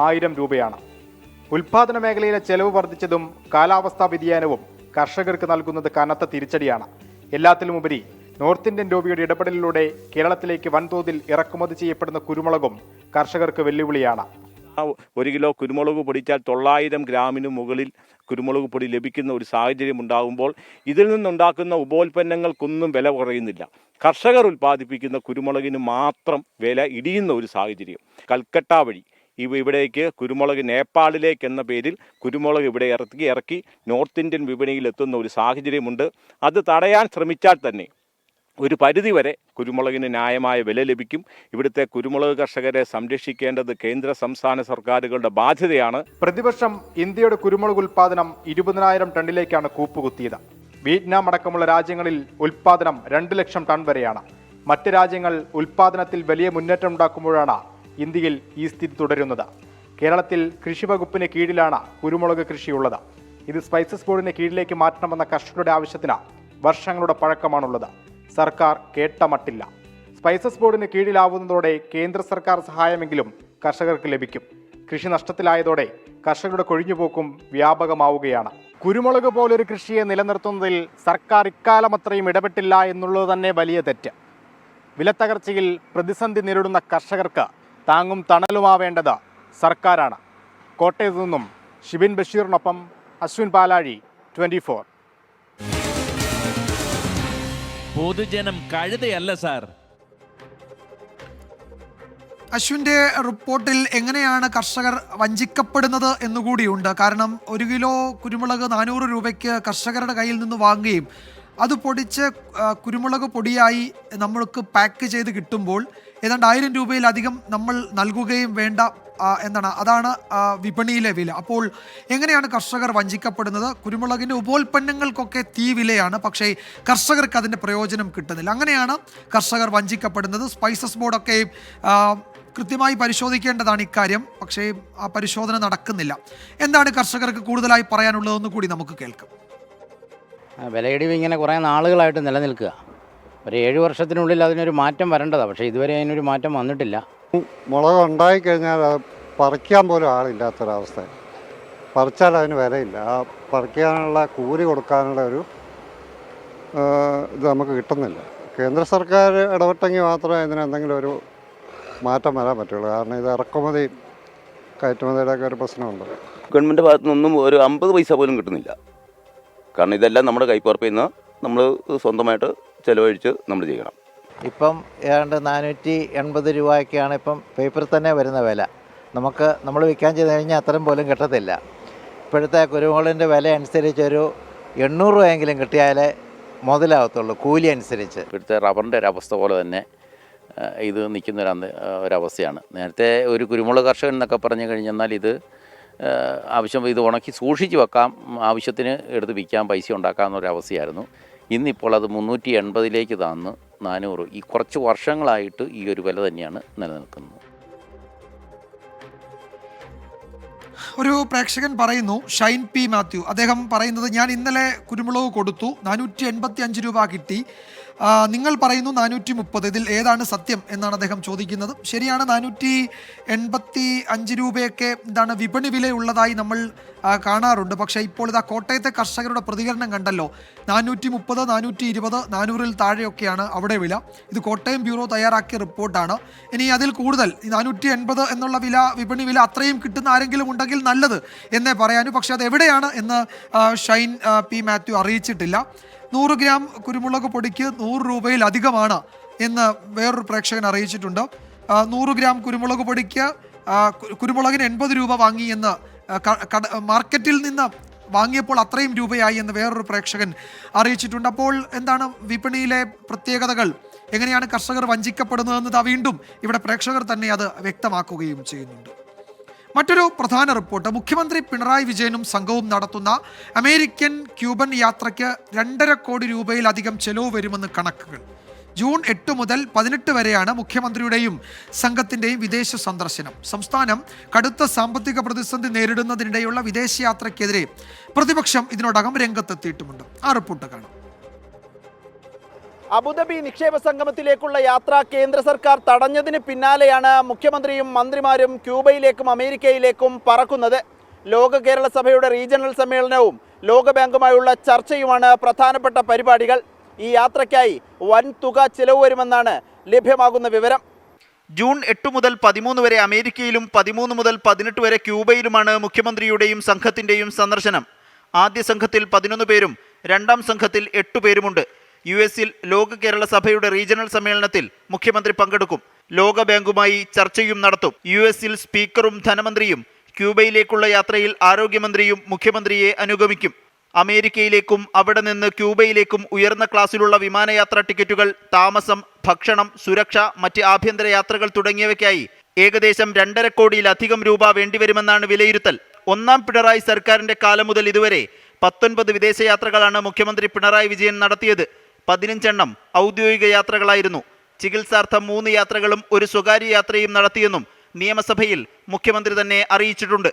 1000 രൂപയാണ്. ഉൽപാദന മേഖലയിലെ ചെലവ് വർദ്ധിച്ചതും കാലാവസ്ഥാ വ്യതിയാനവും കർഷകർക്ക് നൽകുന്നത് കനത്ത തിരിച്ചടിയാണ്. എല്ലാത്തിലുമുപരി നോർത്ത് ഇന്ത്യൻ ലോബിയുടെ ഇടപെടലിലൂടെ കേരളത്തിലേക്ക് വൻതോതിൽ ഇറക്കുമതി ചെയ്യപ്പെടുന്ന കുരുമുളകും കർഷകർക്ക് വെല്ലുവിളിയാണ്. 1 കിലോ കുരുമുളക് പൊടിച്ചാൽ 900 ഗ്രാമിന് മുകളിൽ കുരുമുളക് പൊടി ലഭിക്കുന്ന ഒരു സാഹചര്യം ഉണ്ടാകുമ്പോൾ ഇതിൽ നിന്നുണ്ടാക്കുന്ന ഉപോൽപ്പന്നങ്ങൾക്കൊന്നും വില കുറയുന്നില്ല. കർഷകർ ഉൽപ്പാദിപ്പിക്കുന്ന കുരുമുളകിന് മാത്രം വില ഇടിയുന്ന ഒരു സാഹചര്യം. കൽക്കട്ട വഴി ഇവിടേക്ക് കുരുമുളക് നേപ്പാളിലേക്ക് എന്ന പേരിൽ കുരുമുളക് ഇവിടെ ഇറക്കി നോർത്ത് ഇന്ത്യൻ വിപണിയിൽ എത്തുന്ന ഒരു സാഹചര്യമുണ്ട്. അത് തടയാൻ ശ്രമിച്ചാൽ തന്നെ ഒരു പരിധിവരെ കുരുമുളകിന് ന്യായമായ വില ലഭിക്കും. ഇവിടുത്തെ കുരുമുളക് കർഷകരെ സംരക്ഷിക്കേണ്ടത് കേന്ദ്ര സംസ്ഥാന സർക്കാരുകളുടെ ബാധ്യതയാണ്. പ്രതിവർഷം ഇന്ത്യയുടെ കുരുമുളക് ഉൽപ്പാദനം 20,000 ടണ്ണിലേക്കാണ് കൂപ്പുകുത്തിയത്. വിയറ്റ്നാം അടക്കമുള്ള രാജ്യങ്ങളിൽ ഉൽപ്പാദനം 2 ലക്ഷം ടൺ വരെയാണ്. മറ്റ് രാജ്യങ്ങൾ ഉൽപ്പാദനത്തിൽ വലിയ മുന്നേറ്റം ഉണ്ടാക്കുമ്പോഴാണ് ഇന്ത്യയിൽ ഈ സ്ഥിതി തുടരുന്നത്. കേരളത്തിൽ കൃഷി വകുപ്പിന് കീഴിലാണ് കുരുമുളക് കൃഷിയുള്ളത്. ഇത് സ്പൈസസ് ബോർഡിന് കീഴിലേക്ക് മാറ്റണമെന്ന കർഷകരുടെ ആവശ്യത്തിന് വർഷങ്ങളുടെ പഴക്കമാണുള്ളത്. സർക്കാർ കേട്ട മട്ടില്ല. സ്പൈസസ് ബോർഡിന് കീഴിലാവുന്നതോടെ കേന്ദ്ര സർക്കാർ സഹായമെങ്കിലും കർഷകർക്ക് ലഭിക്കും. കൃഷി നഷ്ടത്തിലായതോടെ കർഷകരുടെ കൊഴിഞ്ഞുപോക്കും വ്യാപകമാവുകയാണ്. കുരുമുളക് പോലൊരു കൃഷിയെ നിലനിർത്തുന്നതിൽ സർക്കാർ ഇക്കാലം അത്രയും ഇടപെട്ടില്ല എന്നുള്ളത് തന്നെ വലിയ തെറ്റ്. വിലത്തകർച്ചയിൽ പ്രതിസന്ധി നേരിടുന്ന കർഷകർക്ക് താങ്ങും തണലുമാവേണ്ടത് സർക്കാരാണ്. കോട്ടയത്തു നിന്നും ഷിബിൻ ബഷീറിനൊപ്പം അശ്വിൻ പാലാഴി, 24. പൊതുജനം കഴുതയല്ല സാർ. അശ്വിൻ്റെ റിപ്പോർട്ടിൽ എങ്ങനെയാണ് കർഷകർ വഞ്ചിക്കപ്പെടുന്നത് എന്നുകൂടിയുണ്ട്. കാരണം 1 കിലോ കുരുമുളക് 400 രൂപയ്ക്ക് കർഷകരുടെ കയ്യിൽ നിന്ന് വാങ്ങുകയും അത് പൊടിച്ച് കുരുമുളക് പൊടിയായി നമ്മൾക്ക് പാക്ക് ചെയ്ത് കിട്ടുമ്പോൾ ഏതാണ്ട് 1000 രൂപയിലധികം നമ്മൾ നൽകുകയും വേണ്ട അതാണ് വിപണിയിലെ വില. അപ്പോൾ എങ്ങനെയാണ് കർഷകർ വഞ്ചിക്കപ്പെടുന്നത്? കുരുമുളകിൻ്റെ ഉപോൽപ്പന്നങ്ങൾക്കൊക്കെ തീ വിലയാണ്, പക്ഷേ കർഷകർക്ക് അതിൻ്റെ പ്രയോജനം കിട്ടുന്നില്ല. അങ്ങനെയാണ് കർഷകർ വഞ്ചിക്കപ്പെടുന്നത്. സ്പൈസസ് ബോർഡൊക്കെ കൃത്യമായി പരിശോധിക്കേണ്ടതാണ് ഇക്കാര്യം, പക്ഷേ ആ പരിശോധന നടക്കുന്നില്ല. എന്താണ് കർഷകർക്ക് കൂടുതലായി പറയാനുള്ളതെന്ന് കൂടി നമുക്ക് കേൾക്കാം. വിലയിടിവ് ഇങ്ങനെ കുറേ നാളുകളായിട്ട് നിലനിൽക്കുക. ഒരു 7 വർഷത്തിനുള്ളിൽ അതിനൊരു മാറ്റം വരേണ്ടതാണ്, പക്ഷേ ഇതുവരെ അതിനൊരു മാറ്റം വന്നിട്ടില്ല. മുളക് ഉണ്ടായിക്കഴിഞ്ഞാൽ അത് പറിക്കാൻ പോലും ആളില്ലാത്തൊരവസ്ഥ. പറിച്ചാൽ അതിന് വിലയില്ല. ആ പറിക്കാനുള്ള കൂലി കൊടുക്കാനുള്ള ഒരു ഇത് നമുക്ക് കിട്ടുന്നില്ല. കേന്ദ്ര സർക്കാർ ഇടപെട്ടെങ്കിൽ മാത്രമേ ഇതിന് എന്തെങ്കിലും ഒരു മാറ്റം വരാൻ പറ്റുള്ളൂ. കാരണം ഇത് ഇറക്കുമതി കയറ്റുമതിയുടെയൊക്കെ ഒരു പ്രശ്നമുണ്ട്. ഗവൺമെൻറ് ഭാഗത്തു നിന്നൊന്നും ഒരു 50 പൈസ പോലും കിട്ടുന്നില്ല. കാരണം ഇതെല്ലാം നമ്മുടെ കൈപ്പുറപ്പിൽ നിന്ന് നമ്മൾ സ്വന്തമായിട്ട് ചിലവഴിച്ച് നമ്മൾ ചെയ്യണം. ഇപ്പം ഏതാണ്ട് 480 രൂപയൊക്കെയാണ് ഇപ്പം പേപ്പറിൽ തന്നെ വരുന്ന വില. നമ്മൾ വിൽക്കാൻ ചെയ്ത് കഴിഞ്ഞാൽ അത്രയും പോലും കിട്ടത്തില്ല. ഇപ്പോഴത്തെ കുരുമുളകിൻ്റെ വില അനുസരിച്ച് ഒരു 800 രൂപയെങ്കിലും കിട്ടിയാലേ മുതലാവത്തുള്ളൂ, കൂലി അനുസരിച്ച്. ഇപ്പോഴത്തെ റബ്ബറിൻ്റെ ഒരു അവസ്ഥ പോലെ തന്നെ ഇത് നിൽക്കുന്ന ഒരവസ്ഥയാണ്. നേരത്തെ ഒരു കുരുമുളക് കർഷകൻ എന്നൊക്കെ പറഞ്ഞു കഴിഞ്ഞാൽ ഇത് ആവശ്യം ഇത് ഉണക്കി സൂക്ഷിച്ച് വെക്കാം, ആവശ്യത്തിന് എടുത്ത് വിൽക്കാൻ പൈസ ഉണ്ടാക്കാവുന്നൊരവസ്ഥയായിരുന്നു. ഇന്നിപ്പോൾ അത് 380 താന്ന് 400. ഈ കുറച്ച് വർഷങ്ങളായിട്ട് ഈ ഒരു വില തന്നെയാണ് നിലനിൽക്കുന്നത്. ഒരു പ്രേക്ഷകൻ പറയുന്നു, ഷൈൻ പി മാത്യു, അദ്ദേഹം പറയുന്നത്, ഞാൻ ഇന്നലെ കുരുമുളക് കൊടുത്തു, 485 രൂപ കിട്ടി. നിങ്ങൾ പറയുന്നു 430. ഇതിൽ ഏതാണ് സത്യം എന്നാണ് അദ്ദേഹം ചോദിക്കുന്നത്. ശരിയാണ്, 485 രൂപയൊക്കെ വിപണി വിലയുള്ളതായി നമ്മൾ കാണാറുണ്ട്. പക്ഷേ ഇപ്പോൾ ഇതാ കോട്ടയത്തെ കർഷകരുടെ പ്രതികരണം കണ്ടല്ലോ. 430, 420, 400-ൽ താഴെയൊക്കെയാണ് അവിടെ വില. ഇത് കോട്ടയം ബ്യൂറോ തയ്യാറാക്കിയ റിപ്പോർട്ടാണ്. ഇനി അതിൽ കൂടുതൽ 480 എന്നുള്ള വില, വിപണി വില അത്രയും കിട്ടുന്ന ആരെങ്കിലും ഉണ്ടെങ്കിൽ നല്ലത് എന്നേ പറയാനു. പക്ഷേ അത് എവിടെയാണ് എന്ന് ഷൈൻ പി മാത്യു അറിയിച്ചിട്ടില്ല. 100 ഗ്രാം കുരുമുളക് പൊടിക്ക് 100 രൂപയിലധികമാണ് എന്ന് വേറൊരു പ്രേക്ഷകൻ അറിയിച്ചിട്ടുണ്ട്. 100 ഗ്രാം കുരുമുളക് പൊടിക്ക് കുരുമുളകിന് 80 രൂപ വാങ്ങി എന്ന് മാർക്കറ്റിൽ നിന്ന് വാങ്ങിയപ്പോൾ അത്രയും രൂപയായി എന്ന് വേറൊരു പ്രേക്ഷകൻ അറിയിച്ചിട്ടുണ്ട്. അപ്പോൾ എന്താണ് വിപണിയിലെ പ്രത്യേകതകൾ, എങ്ങനെയാണ് കർഷകർ വഞ്ചിക്കപ്പെടുന്നതെന്ന് വീണ്ടും ഇവിടെ പ്രേക്ഷകർ തന്നെ അത് വ്യക്തമാക്കുകയും ചെയ്യുന്നുണ്ട്. മറ്റൊരു പ്രധാന റിപ്പോർട്ട്, മുഖ്യമന്ത്രി പിണറായി വിജയനും സംഘവും നടത്തുന്ന അമേരിക്കൻ ക്യൂബൻ യാത്രയ്ക്ക് 2.5 കോടി രൂപയിലധികം ചെലവ് വരുമെന്ന് കണക്കുകൾ. ജൂൺ 8 മുതൽ 18 വരെയാണ് മുഖ്യമന്ത്രിയുടെയും സംഘത്തിൻ്റെയും വിദേശ സന്ദർശനം. സംസ്ഥാനം കടുത്ത സാമ്പത്തിക പ്രതിസന്ധി നേരിടുന്നതിനിടെയുള്ള വിദേശയാത്രയ്ക്കെതിരെ പ്രതിപക്ഷം ഇതിനോടകം രംഗത്തെത്തിയിട്ടുമുണ്ട്. ആ റിപ്പോർട്ട് കാണാം. അബുദാബി നിക്ഷേപ സംഗമത്തിലേക്കുള്ള യാത്ര കേന്ദ്ര സർക്കാർ തടഞ്ഞതിന് പിന്നാലെയാണ് മുഖ്യമന്ത്രിയും മന്ത്രിമാരും ക്യൂബയിലേക്കും അമേരിക്കയിലേക്കും പറക്കുന്നത്. ലോക കേരള സഭയുടെ റീജിയണൽ സമ്മേളനവും ലോകബാങ്കുമായുള്ള ചർച്ചയുമാണ് പ്രധാനപ്പെട്ട പരിപാടികൾ. ഈ യാത്രയ്ക്കായി വൻ തുക ചെലവ് വരുമെന്നാണ് ലഭ്യമാകുന്ന വിവരം. ജൂൺ 8 മുതൽ 13 വരെ അമേരിക്കയിലും 13 മുതൽ 18 വരെ ക്യൂബയിലുമാണ് മുഖ്യമന്ത്രിയുടെയും സംഘത്തിൻ്റെയും സന്ദർശനം. ആദ്യ സംഘത്തിൽ 11 പേരും രണ്ടാം സംഘത്തിൽ 8 പേരുമുണ്ട്. US ലോക കേരള സഭയുടെ റീജിയണൽ സമ്മേളനത്തിൽ മുഖ്യമന്ത്രി പങ്കെടുക്കും. ലോകബാങ്കുമായി ചർച്ചയും നടത്തും. US-ൽ സ്പീക്കറും ധനമന്ത്രിയും, ക്യൂബയിലേക്കുള്ള യാത്രയിൽ ആരോഗ്യമന്ത്രിയും മുഖ്യമന്ത്രിയെ അനുഗമിക്കും. അമേരിക്കയിലേക്കും അവിടെ നിന്ന് ക്യൂബയിലേക്കും ഉയർന്ന ക്ലാസ്സിലുള്ള വിമാനയാത്രാ ടിക്കറ്റുകൾ, താമസം, ഭക്ഷണം, സുരക്ഷ, മറ്റ് ആഭ്യന്തര യാത്രകൾ തുടങ്ങിയവയ്ക്കായി ഏകദേശം 2.5 കോടിയിലധികം രൂപ വേണ്ടിവരുമെന്നാണ് വിലയിരുത്തൽ. ഒന്നാം പിണറായി സർക്കാരിന്റെ കാലം മുതൽ ഇതുവരെ 19 വിദേശയാത്രകളാണ് മുഖ്യമന്ത്രി പിണറായി വിജയൻ നടത്തിയത്. 15 ഔദ്യോഗിക യാത്രകളായിരുന്നു. ചികിത്സാർത്ഥം 3 യാത്രകളും ഒരു സ്വകാര്യ യാത്രയും നടത്തിയെന്നും നിയമസഭയിൽ മുഖ്യമന്ത്രി തന്നെ അറിയിച്ചിട്ടുണ്ട്.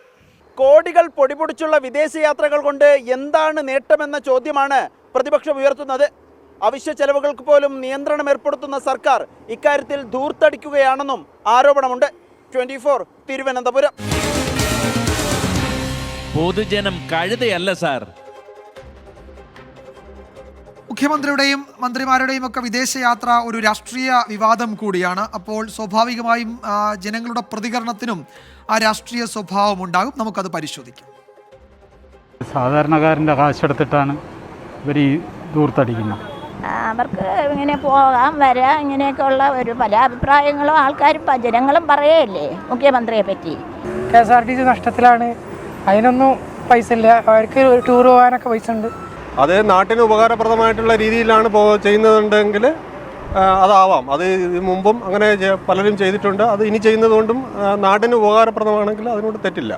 കോടികൾ പൊടിപൊടിച്ചുള്ള വിദേശയാത്രകൾ കൊണ്ട് എന്താണ് നേട്ടമെന്ന ചോദ്യമാണ് പ്രതിപക്ഷം ഉയർത്തുന്നത്. അവശ്യ ചെലവുകൾക്ക് പോലും നിയന്ത്രണം ഏർപ്പെടുത്തുന്ന സർക്കാർ ഇക്കാര്യത്തിൽ ധൂർത്തടിക്കുകയാണെന്നും ആരോപണമുണ്ട്. 24 തിരുവനന്തപുരം. പൊതുജനം കഴുതയല്ല സാർ. മുഖ്യമന്ത്രിയുടെയും മന്ത്രിമാരുടെയും ഒക്കെ വിദേശയാത്ര ഒരു രാഷ്ട്രീയ വിവാദം കൂടിയാണ്. അപ്പോൾ സ്വാഭാവികമായും ജനങ്ങളുടെ പ്രതികരണത്തിനും ആ രാഷ്ട്രീയ സ്വഭാവം ഉണ്ടാകും. നമുക്കത് പരിശോധിക്കാം. സാധാരണക്കാരൻ്റെ കാശെടുത്തിട്ടാണ് ഇവർ ഈ ദൂർത്തടിക്കുന്നത്. അവർക്ക് ഇങ്ങനെ പോകാം വരാം ഇങ്ങനെയൊക്കെയുള്ള ഒരു പല അഭിപ്രായങ്ങളും ആൾക്കാരും ജനങ്ങളും പറയല്ലേ മുഖ്യമന്ത്രിയെ പറ്റി. KSRTC നഷ്ടത്തിലാണ്, അതിനൊന്നും പൈസ ഇല്ല. അവർക്ക് ടൂർ പോകാനൊക്കെ പൈസ ഉണ്ട്. അത് നാട്ടിന് ഉപകാരപ്രദമായിട്ടുള്ള രീതിയിലാണ് ചെയ്യുന്നതുണ്ടെങ്കിൽ അതാവാം. അത് മുമ്പും അങ്ങനെ പലരും ചെയ്തിട്ടുണ്ട്. അത് ഇനി ചെയ്യുന്നതുകൊണ്ടും നാടിന് ഉപകാരപ്രദമാണെങ്കിൽ അതിനോട് തെറ്റില്ല.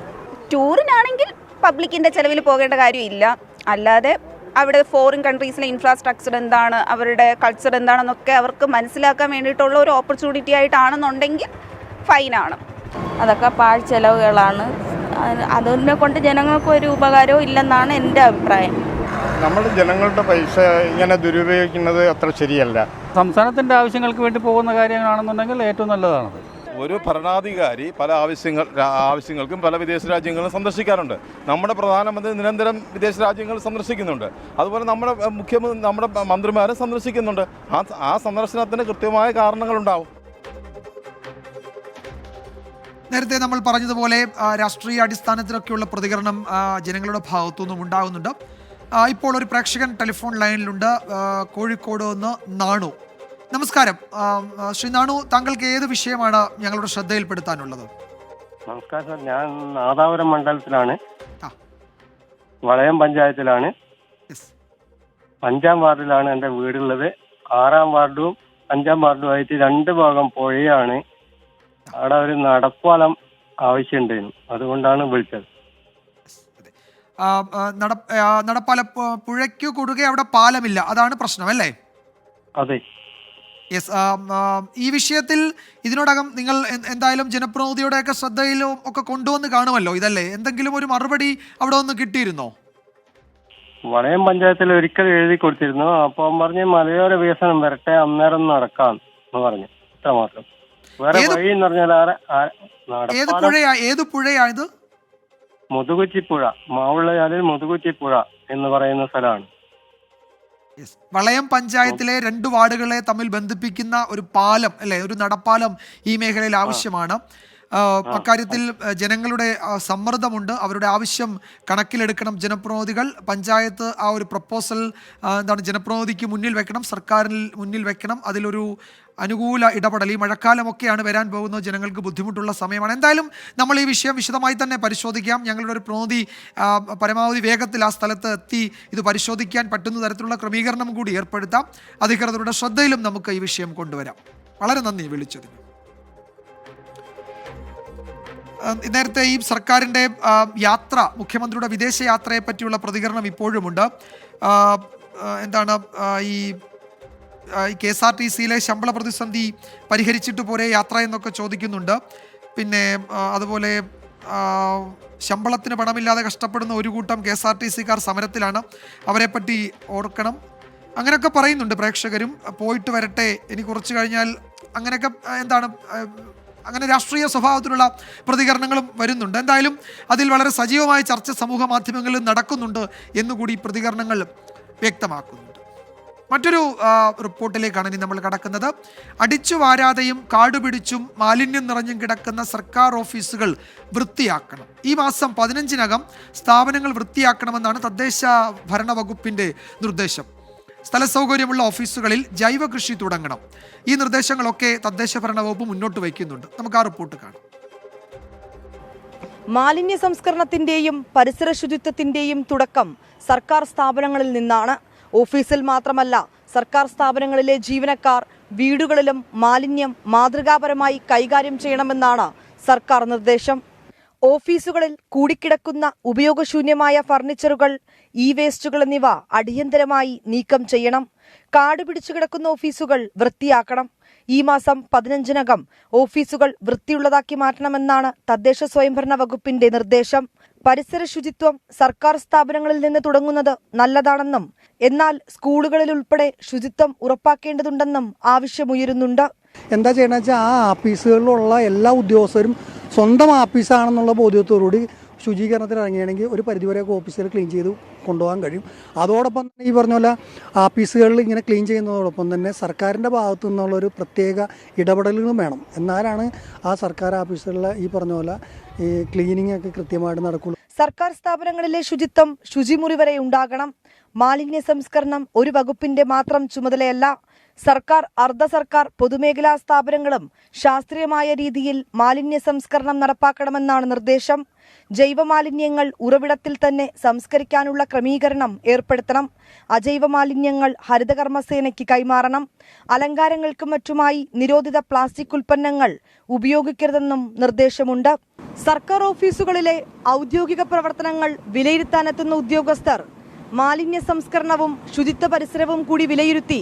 ടൂറിനാണെങ്കിൽ പബ്ലിക്കിൻ്റെ ചെലവിൽ പോകേണ്ട കാര്യമില്ല. അല്ലാതെ അവിടെ ഫോറിൻ കൺട്രീസിലെ ഇൻഫ്രാസ്ട്രക്ചർ എന്താണ്, അവരുടെ കൾച്ചർ എന്താണെന്നൊക്കെ അവർക്ക് മനസ്സിലാക്കാൻ വേണ്ടിയിട്ടുള്ള ഒരു ഓപ്പർച്യൂണിറ്റി ആയിട്ടാണെന്നുണ്ടെങ്കിൽ ഫൈനാണ്. അതൊക്കെ പാഴ്ചെലവുകളാണ്. അതിനെ കൊണ്ട് ജനങ്ങൾക്ക് ഒരു ഉപകാരവും ഇല്ലെന്നാണ് എൻ്റെ അഭിപ്രായം. നമ്മൾ ജനങ്ങളുടെ പൈസ ഇങ്ങനെ ദുരുപയോഗിക്കുന്നത് അത്ര ശരിയല്ല. സംസ്ഥാനത്തിൻ്റെ ആവശ്യങ്ങൾക്ക് വേണ്ടി പോകുന്ന കാര്യങ്ങളാണെന്നുണ്ടെങ്കിൽ ഏറ്റവും നല്ലതാണത്. ഒരു ഭരണാധികാരി പല ആവശ്യങ്ങൾക്കും പല വിദേശ രാജ്യങ്ങളും സന്ദർശിക്കാറുണ്ട്. നമ്മുടെ പ്രധാനമന്ത്രി നിരന്തരം വിദേശ രാജ്യങ്ങൾ സന്ദർശിക്കുന്നുണ്ട്. അതുപോലെ നമ്മുടെ മന്ത്രിമാരും സന്ദർശിക്കുന്നുണ്ട്. ആ സന്ദർശനത്തിന് കൃത്യമായ കാരണങ്ങളുണ്ടാവും. നേരത്തെ നമ്മൾ പറഞ്ഞതുപോലെ രാഷ്ട്രീയ അടിസ്ഥാനത്തിലൊക്കെയുള്ള പ്രതികരണം ജനങ്ങളുടെ ഭാഗത്തുനിന്നും ഉണ്ടാകുന്നുണ്ട്. ഇപ്പോൾ ഒരു പ്രേക്ഷകൻ ടെലിഫോൺ ലൈനിലുണ്ട്. കോഴിക്കോട് നിന്ന് നാണു. നമസ്കാരം ശ്രീ നാണു, താങ്കൾക്ക് ഏത് വിഷയമാണ് ഞങ്ങളുടെ ശ്രദ്ധയിൽപ്പെടുത്താനുള്ളത്? നമസ്കാരം സാർ, ഞാൻ നാദാപുരം മണ്ഡലത്തിലാണ്, വളയം പഞ്ചായത്തിലാണ്, 5ാം വാർഡിലാണ് എൻ്റെ വീടുള്ളത്. 6ാം വാർഡും 5ാം വാർഡുമായിട്ട് 2 ഭാഗം പുഴയാണ്. അവിടെ ഒരു നടപ്പാലം ആവശ്യമുണ്ടായിരുന്നു, അതുകൊണ്ടാണ് വിളിച്ചത്. നടപ്പാല പുഴയ്ക്ക് കുറുകെ അവിടെ പാലമില്ല, അതാണ് പ്രശ്നം അല്ലേ? അതെ. യെസ്. ഈ വിഷയത്തിൽ ഇതിനോടകം നിങ്ങൾ എന്തായാലും ജനപ്രതിനിധിയുടെയൊക്കെ ശ്രദ്ധയിലും ഒക്കെ കൊണ്ടുവന്ന് കാണുമല്ലോ, ഇതല്ലേ? എന്തെങ്കിലും ഒരു മറുപടി അവിടെ ഒന്ന് കിട്ടിയിരുന്നോ? വളയം പഞ്ചായത്തിൽ ഒരിക്കൽ എഴുതി കൊടുത്തിരുന്നു. അപ്പം പറഞ്ഞ് മലയോര വികസനം വരട്ടെ, അന്നേരം നടക്കാം എന്ന് പറഞ്ഞു. ഇത്ര മാത്രം. വേറെ വഴി എന്ന് പറഞ്ഞാൽ ഏത് പുഴയായത്? മുതുകുച്ചിപ്പുഴ, മാവുള്ളയാലിൽ മുതുകുച്ചിപ്പുഴ എന്ന് പറയുന്ന സ്ഥലമാണ്. വളയം പഞ്ചായത്തിലെ 2 വാർഡുകളെ തമ്മിൽ ബന്ധിപ്പിക്കുന്ന ഒരു പാലം അല്ലെ, ഒരു നടപ്പാലം ഈ മേഖലയിൽ ആവശ്യമാണ്. അക്കാര്യത്തിൽ ജനങ്ങളുടെ സമ്മർദ്ദമുണ്ട്. അവരുടെ ആവശ്യം കണക്കിലെടുക്കണം ജനപ്രതിനിധികൾ. പഞ്ചായത്ത് ആ ഒരു പ്രപ്പോസൽ ജനപ്രതിനിധിക്ക് മുന്നിൽ വെക്കണം, സർക്കാരിൽ മുന്നിൽ വെക്കണം. അതിലൊരു അനുകൂല ഇടപെടൽ. ഈ മഴക്കാലമൊക്കെയാണ് വരാൻ പോകുന്നത്, ജനങ്ങൾക്ക് ബുദ്ധിമുട്ടുള്ള സമയമാണ്. എന്തായാലും നമ്മൾ ഈ വിഷയം വിശദമായി തന്നെ പരിശോധിക്കാം. ഞങ്ങളുടെ ഒരു പ്രതിനിധി പരമാവധി വേഗത്തിൽ ആ സ്ഥലത്ത് എത്തി ഇത് പരിശോധിക്കാൻ പറ്റുന്ന തരത്തിലുള്ള ക്രമീകരണം കൂടി ഏർപ്പെടുത്താം. അധികൃതരുടെ ശ്രദ്ധയിലും നമുക്ക് ഈ വിഷയം കൊണ്ടുവരാം. വളരെ നന്ദി വിളിച്ചതിന്. നേരത്തെ ഈ സർക്കാരിൻ്റെ യാത്ര, മുഖ്യമന്ത്രിയുടെ വിദേശയാത്രയെ പറ്റിയുള്ള പ്രതികരണം ഇപ്പോഴുമുണ്ട്. എന്താണ് ഈ KSRTCയിലെ ശമ്പള പ്രതിസന്ധി പരിഹരിച്ചിട്ട് പോരെ യാത്ര എന്നൊക്കെ ചോദിക്കുന്നുണ്ട്. പിന്നെ അതുപോലെ ശമ്പളത്തിന് പണമില്ലാതെ കഷ്ടപ്പെടുന്ന ഒരു കൂട്ടം KSRTCക്കാർ സമരത്തിലാണ്, അവരെപ്പറ്റി ഓർക്കണം. അങ്ങനെയൊക്കെ പറയുന്നുണ്ട് പ്രേക്ഷകരും. പോയിട്ട് വരട്ടെ, ഇനി കുറച്ച് കഴിഞ്ഞാൽ അങ്ങനെയൊക്കെ അങ്ങനെ രാഷ്ട്രീയ സ്വഭാവത്തിലുള്ള പ്രതികരണങ്ങളും വരുന്നുണ്ട്. എന്തായാലും അതിൽ വളരെ സജീവമായ ചർച്ച സമൂഹ മാധ്യമങ്ങളിൽ നടക്കുന്നുണ്ട് എന്നുകൂടി പ്രതികരണങ്ങൾ വ്യക്തമാക്കുന്നുണ്ട്. മറ്റൊരു റിപ്പോർട്ടിലേക്കാണ് ഇനി നമ്മൾ കടക്കുന്നത്. അടിച്ചു വാരാതെയും കാടുപിടിച്ചും മാലിന്യം നിറഞ്ഞും കിടക്കുന്ന സർക്കാർ ഓഫീസുകൾ വൃത്തിയാക്കണം. ഈ മാസം 15-നകം സ്ഥാപനങ്ങൾ വൃത്തിയാക്കണമെന്നാണ് തദ്ദേശ ഭരണ വകുപ്പിൻ്റെ നിർദ്ദേശം. സ്ഥല സൗകര്യമുള്ള ഓഫീസുകളിൽ ജൈവ കൃഷി തുടങ്ങണം. ഈ നിർദ്ദേശങ്ങളൊക്കെ തദ്ദേശ ഭരണ വകുപ്പ് മുന്നോട്ട് വയ്ക്കുന്നുണ്ട്. നമുക്ക് ആ റിപ്പോർട്ട് കാണാം. മാലിന്യ സംസ്കരണത്തിന്റെയും പരിസര ശുചിത്വത്തിന്റെയും തുടക്കം സർക്കാർ സ്ഥാപനങ്ങളിൽ നിന്നാണ്. ഓഫീസിൽ മാത്രമല്ല, സർക്കാർ സ്ഥാപനങ്ങളിലെ ജീവനക്കാർ വീടുകളിലും മാലിന്യം മാതൃകാപരമായി കൈകാര്യം ചെയ്യണമെന്നാണ് സർക്കാർ നിർദ്ദേശം. ഓഫീസുകളിൽ കൂടിക്കിടക്കുന്ന ഉപയോഗശൂന്യമായ ഫർണിച്ചറുകൾ, ഇ വേസ്റ്റുകൾ എന്നിവ അടിയന്തരമായി നീക്കം ചെയ്യണം. കാട് പിടിച്ചു കിടക്കുന്ന ഓഫീസുകൾ വൃത്തിയാക്കണം. ഈ മാസം 15-നകം ഓഫീസുകൾ വൃത്തിയുള്ളതാക്കി മാറ്റണമെന്നാണ് തദ്ദേശ സ്വയംഭരണ വകുപ്പിന്റെ നിർദ്ദേശം. പരിസര ശുചിത്വം സർക്കാർ സ്ഥാപനങ്ങളിൽ നിന്ന് തുടങ്ങുന്നത് നല്ലതാണെന്നും എന്നാൽ സ്കൂളുകളിൽ ഉൾപ്പെടെ ശുചിത്വം ഉറപ്പാക്കേണ്ടതുണ്ടെന്നും ആവശ്യമുയരുന്നുണ്ട്. എന്താ ചെയ്യണമെന്ന് വെച്ചാൽ ആ ആഫീസുകളിലുള്ള എല്ലാ ഉദ്യോഗസ്ഥരും സ്വന്തം ആഫീസാണെന്നുള്ള ബോധ്യത്തോടുകൂടി ശുചീകരണത്തിന് ഇറങ്ങുകയാണെങ്കിൽ ഒരു പരിധിവരെയൊക്കെ ഓഫീസുകൾ ക്ലീൻ ചെയ്ത് കൊണ്ടുപോകാൻ കഴിയും. അതോടൊപ്പം തന്നെ ഈ പറഞ്ഞ പോലെ ആഫീസുകളിൽ ഇങ്ങനെ ക്ലീൻ ചെയ്യുന്നതോടൊപ്പം തന്നെ സർക്കാരിൻ്റെ ഭാഗത്തു നിന്നുള്ളൊരു പ്രത്യേക ഇടപെടലുകളും വേണം. എന്നാലാണ് ആ സർക്കാർ ഓഫീസുകളിലെ ഈ പറഞ്ഞ പോലെ ഈ ക്ലീനിങ് ഒക്കെ കൃത്യമായിട്ട് നടക്കുള്ളൂ. സർക്കാർ സ്ഥാപനങ്ങളിലെ ശുചിത്വം ശുചിമുറി വരെ ഉണ്ടാകണം. മാലിന്യ സംസ്കരണം ഒരു വകുപ്പിന്റെ മാത്രം ചുമതലയല്ല. സർക്കാർ, അർദ്ധ സർക്കാർ, പൊതുമേഖലാ സ്ഥാപനങ്ങളും ശാസ്ത്രീയമായ രീതിയിൽ മാലിന്യ സംസ്കരണം നടപ്പാക്കണമെന്നാണ് നിർദ്ദേശം. ജൈവ മാലിന്യങ്ങൾ ഉറവിടത്തിൽ തന്നെ സംസ്കരിക്കാനുള്ള ക്രമീകരണം ഏർപ്പെടുത്തണം. അജൈവ മാലിന്യങ്ങൾ ഹരിതകർമ്മസേനയ്ക്ക് കൈമാറണം. അലങ്കാരങ്ങൾക്കും മറ്റുമായി നിരോധിത പ്ലാസ്റ്റിക് ഉൽപ്പന്നങ്ങൾ ഉപയോഗിക്കരുതെന്നും നിർദ്ദേശമുണ്ട്. സർക്കാർ ഓഫീസുകളിലെ ഔദ്യോഗിക പ്രവർത്തനങ്ങൾ വിലയിരുത്താനെത്തുന്ന ഉദ്യോഗസ്ഥർ മാലിന്യ സംസ്കരണവും ശുചിത്വ പരിസരവും കൂടി വിലയിരുത്തി